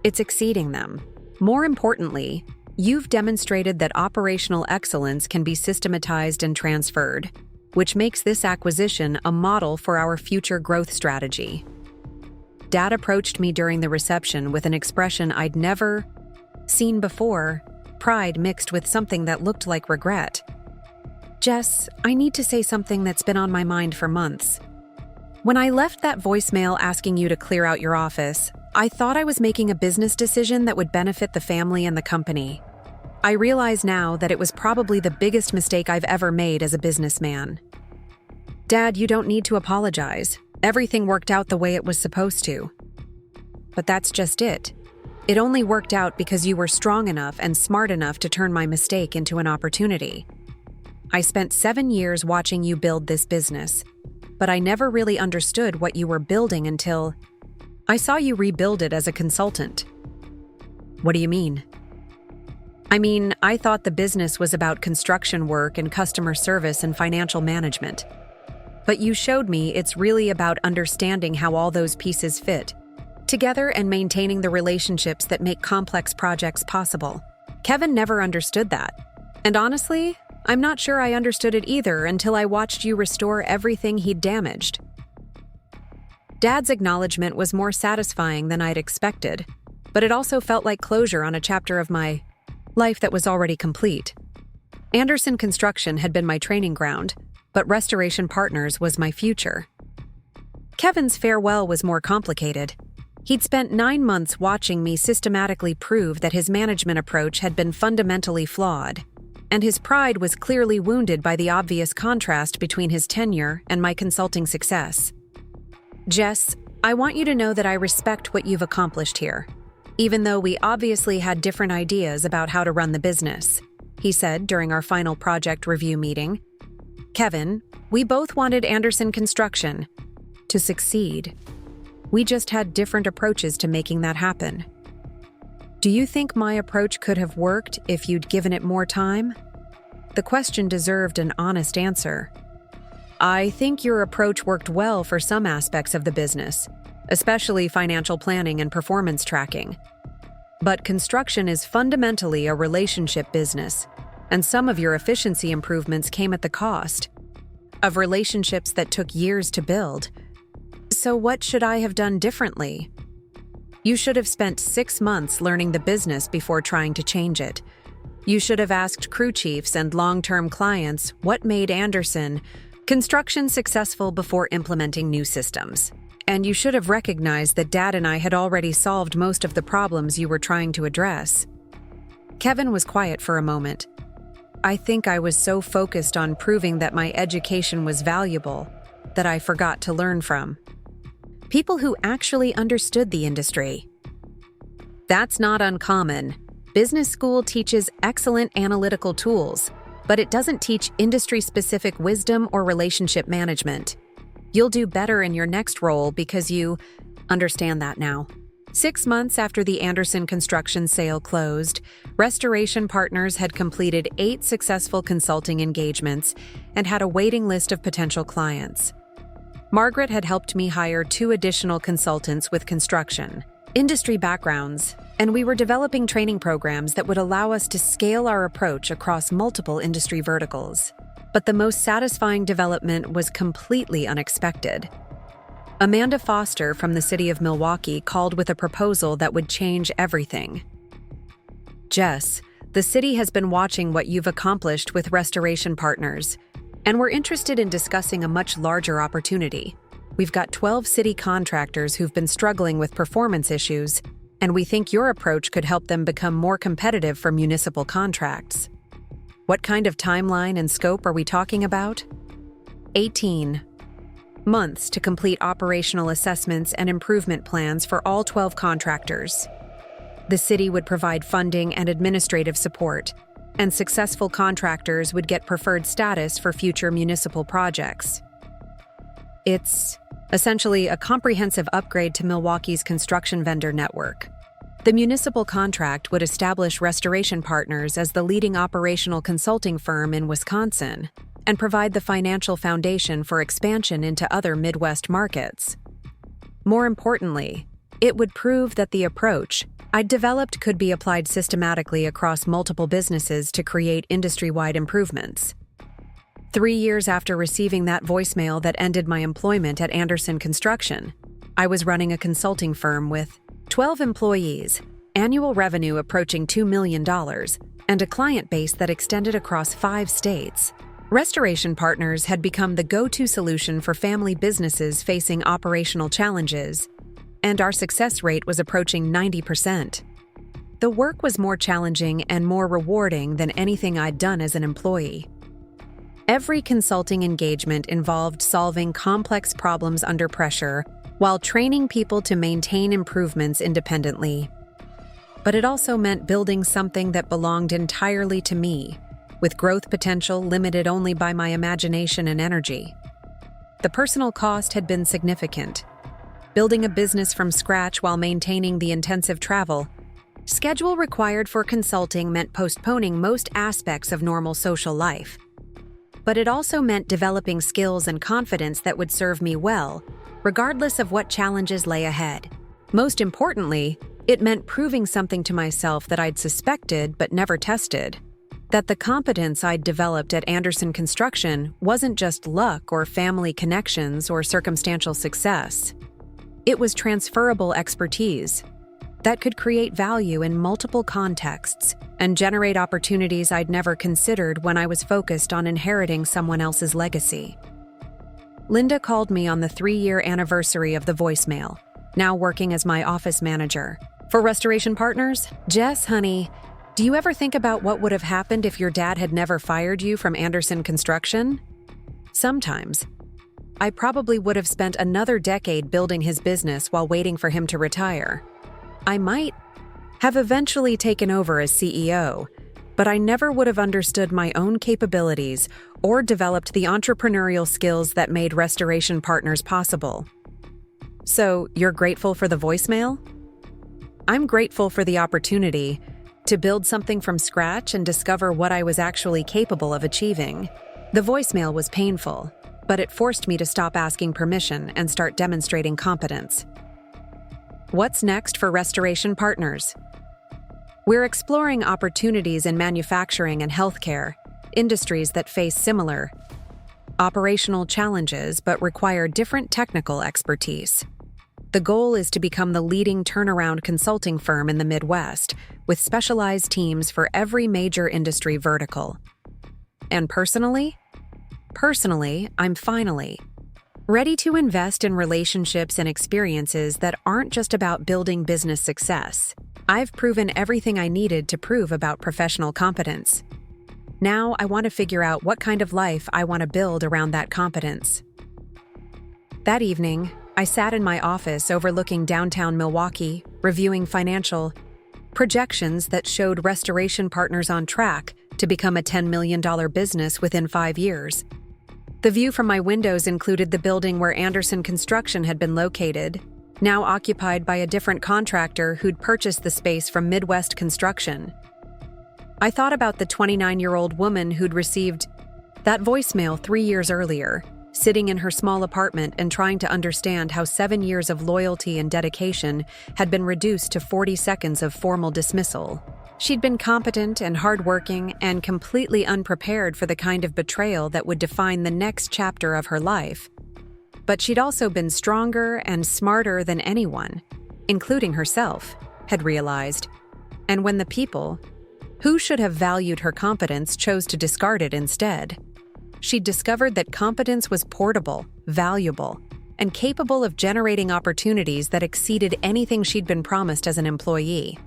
it's exceeding them. More importantly, you've demonstrated that operational excellence can be systematized and transferred, which makes this acquisition a model for our future growth strategy." Dad approached me during the reception with an expression I'd never seen before, pride mixed with something that looked like regret. "Jess, I need to say something that's been on my mind for months. When I left that voicemail asking you to clear out your office, I thought I was making a business decision that would benefit the family and the company. I realize now that it was probably the biggest mistake I've ever made as a businessman." "Dad, you don't need to apologize. Everything worked out the way it was supposed to." "But that's just it. It only worked out because you were strong enough and smart enough to turn my mistake into an opportunity. I spent 7 years watching you build this business, but I never really understood what you were building until I saw you rebuild it as a consultant." "What do you mean?" "I mean, I thought the business was about construction work and customer service and financial management. But you showed me it's really about understanding how all those pieces fit together and maintaining the relationships that make complex projects possible. Kevin never understood that. And honestly, I'm not sure I understood it either until I watched you restore everything he'd damaged." Dad's acknowledgement was more satisfying than I'd expected, but it also felt like closure on a chapter of my life that was already complete. Anderson Construction had been my training ground, but Restoration Partners was my future. Kevin's farewell was more complicated. He'd spent 9 months watching me systematically prove that his management approach had been fundamentally flawed, and his pride was clearly wounded by the obvious contrast between his tenure and my consulting success. "Jess, I want you to know that I respect what you've accomplished here, even though we obviously had different ideas about how to run the business," he said during our final project review meeting. "Kevin, we both wanted Anderson Construction to succeed. We just had different approaches to making that happen. Do you think my approach could have worked if you'd given it more time?" The question deserved an honest answer. "I think your approach worked well for some aspects of the business, especially financial planning and performance tracking. But construction is fundamentally a relationship business, and some of your efficiency improvements came at the cost of relationships that took years to build. So what should I have done differently? You should have spent 6 months learning the business before trying to change it. You should have asked crew chiefs and long-term clients what made Anderson Construction successful before implementing new systems. And you should have recognized that Dad and I had already solved most of the problems you were trying to address. Kevin was quiet for a moment. I think I was so focused on proving that my education was valuable that I forgot to learn from people who actually understood the industry. That's not uncommon. Business school teaches excellent analytical tools, but it doesn't teach industry-specific wisdom or relationship management. You'll do better in your next role because you understand that now. 6 months after the Anderson construction sale closed, Restoration Partners had completed 8 successful consulting engagements and had a waiting list of potential clients. Margaret had helped me hire 2 additional consultants with construction industry backgrounds, and we were developing training programs that would allow us to scale our approach across multiple industry verticals. But the most satisfying development was completely unexpected. Amanda Foster from the city of Milwaukee called with a proposal that would change everything. Jess, the city has been watching what you've accomplished with Restoration Partners, and we're interested in discussing a much larger opportunity. We've got 12 city contractors who've been struggling with performance issues, and we think your approach could help them become more competitive for municipal contracts. What kind of timeline and scope are we talking about? 18 months to complete operational assessments and improvement plans for all 12 contractors. The city would provide funding and administrative support, and successful contractors would get preferred status for future municipal projects. It's essentially a comprehensive upgrade to Milwaukee's construction vendor network. The municipal contract would establish Restoration Partners as the leading operational consulting firm in Wisconsin and provide the financial foundation for expansion into other Midwest markets. More importantly, it would prove that the approach I'd developed could be applied systematically across multiple businesses to create industry-wide improvements. 3 years after receiving that voicemail that ended my employment at Anderson Construction, I was running a consulting firm with 12 employees, annual revenue approaching $2 million, and a client base that extended across 5 states. Restoration Partners had become the go-to solution for family businesses facing operational challenges, and our success rate was approaching 90%. The work was more challenging and more rewarding than anything I'd done as an employee. Every consulting engagement involved solving complex problems under pressure while training people to maintain improvements independently. But it also meant building something that belonged entirely to me, with growth potential limited only by my imagination and energy. The personal cost had been significant. Building a business from scratch while maintaining the intensive travel schedule required for consulting meant postponing most aspects of normal social life. But it also meant developing skills and confidence that would serve me well, regardless of what challenges lay ahead. Most importantly, it meant proving something to myself that I'd suspected but never tested: that the competence I'd developed at Anderson Construction wasn't just luck or family connections or circumstantial success. It was transferable expertise that could create value in multiple contexts and generate opportunities I'd never considered when I was focused on inheriting someone else's legacy. Linda called me on the 3-year anniversary of the voicemail, now working as my office manager. For Restoration Partners, Jess, honey, do you ever think about what would have happened if your dad had never fired you from Anderson Construction? Sometimes. I probably would have spent another decade building his business while waiting for him to retire. I might have eventually taken over as CEO, but I never would have understood my own capabilities or developed the entrepreneurial skills that made Restoration Partners possible. So, you're grateful for the voicemail? I'm grateful for the opportunity to build something from scratch and discover what I was actually capable of achieving. The voicemail was painful, but it forced me to stop asking permission and start demonstrating competence. What's next for Restoration Partners? We're exploring opportunities in manufacturing and healthcare, industries that face similar operational challenges but require different technical expertise. The goal is to become the leading turnaround consulting firm in the Midwest, with specialized teams for every major industry vertical. And personally, I'm finally ready to invest in relationships and experiences that aren't just about building business success, I've proven everything I needed to prove about professional competence. Now I want to figure out what kind of life I want to build around that competence. That evening, I sat in my office overlooking downtown Milwaukee, reviewing financial projections that showed Restoration Partners on track to become a $10 million business within 5 years. The view from my windows included the building where Anderson Construction had been located, now occupied by a different contractor who'd purchased the space from Midwest Construction. I thought about the 29-year-old woman who'd received that voicemail 3 years earlier, sitting in her small apartment and trying to understand how 7 years of loyalty and dedication had been reduced to 40 seconds of formal dismissal. She'd been competent and hardworking and completely unprepared for the kind of betrayal that would define the next chapter of her life. But she'd also been stronger and smarter than anyone, including herself, had realized. And when the people who should have valued her competence chose to discard it instead, she'd discovered that competence was portable, valuable, and capable of generating opportunities that exceeded anything she'd been promised as an employee.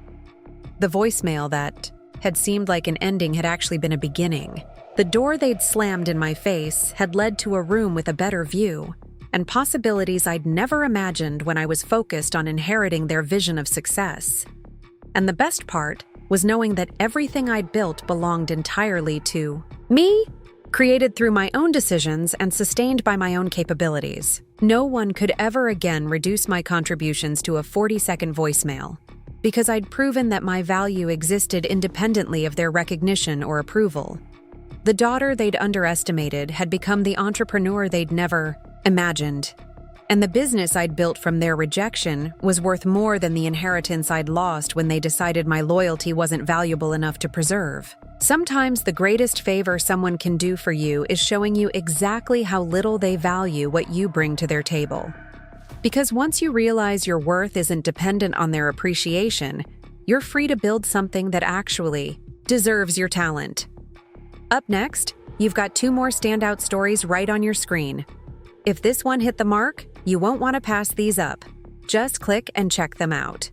The voicemail that had seemed like an ending had actually been a beginning. The door they'd slammed in my face had led to a room with a better view, and possibilities I'd never imagined when I was focused on inheriting their vision of success. And the best part was knowing that everything I'd built belonged entirely to me, created through my own decisions and sustained by my own capabilities. No one could ever again reduce my contributions to a 40-second voicemail, because I'd proven that my value existed independently of their recognition or approval. The daughter they'd underestimated had become the entrepreneur they'd never imagined, and the business I'd built from their rejection was worth more than the inheritance I'd lost when they decided my loyalty wasn't valuable enough to preserve. Sometimes the greatest favor someone can do for you is showing you exactly how little they value what you bring to their table. Because once you realize your worth isn't dependent on their appreciation, you're free to build something that actually deserves your talent. Up next, you've got 2 more standout stories right on your screen. If this one hit the mark, you won't want to pass these up. Just click and check them out.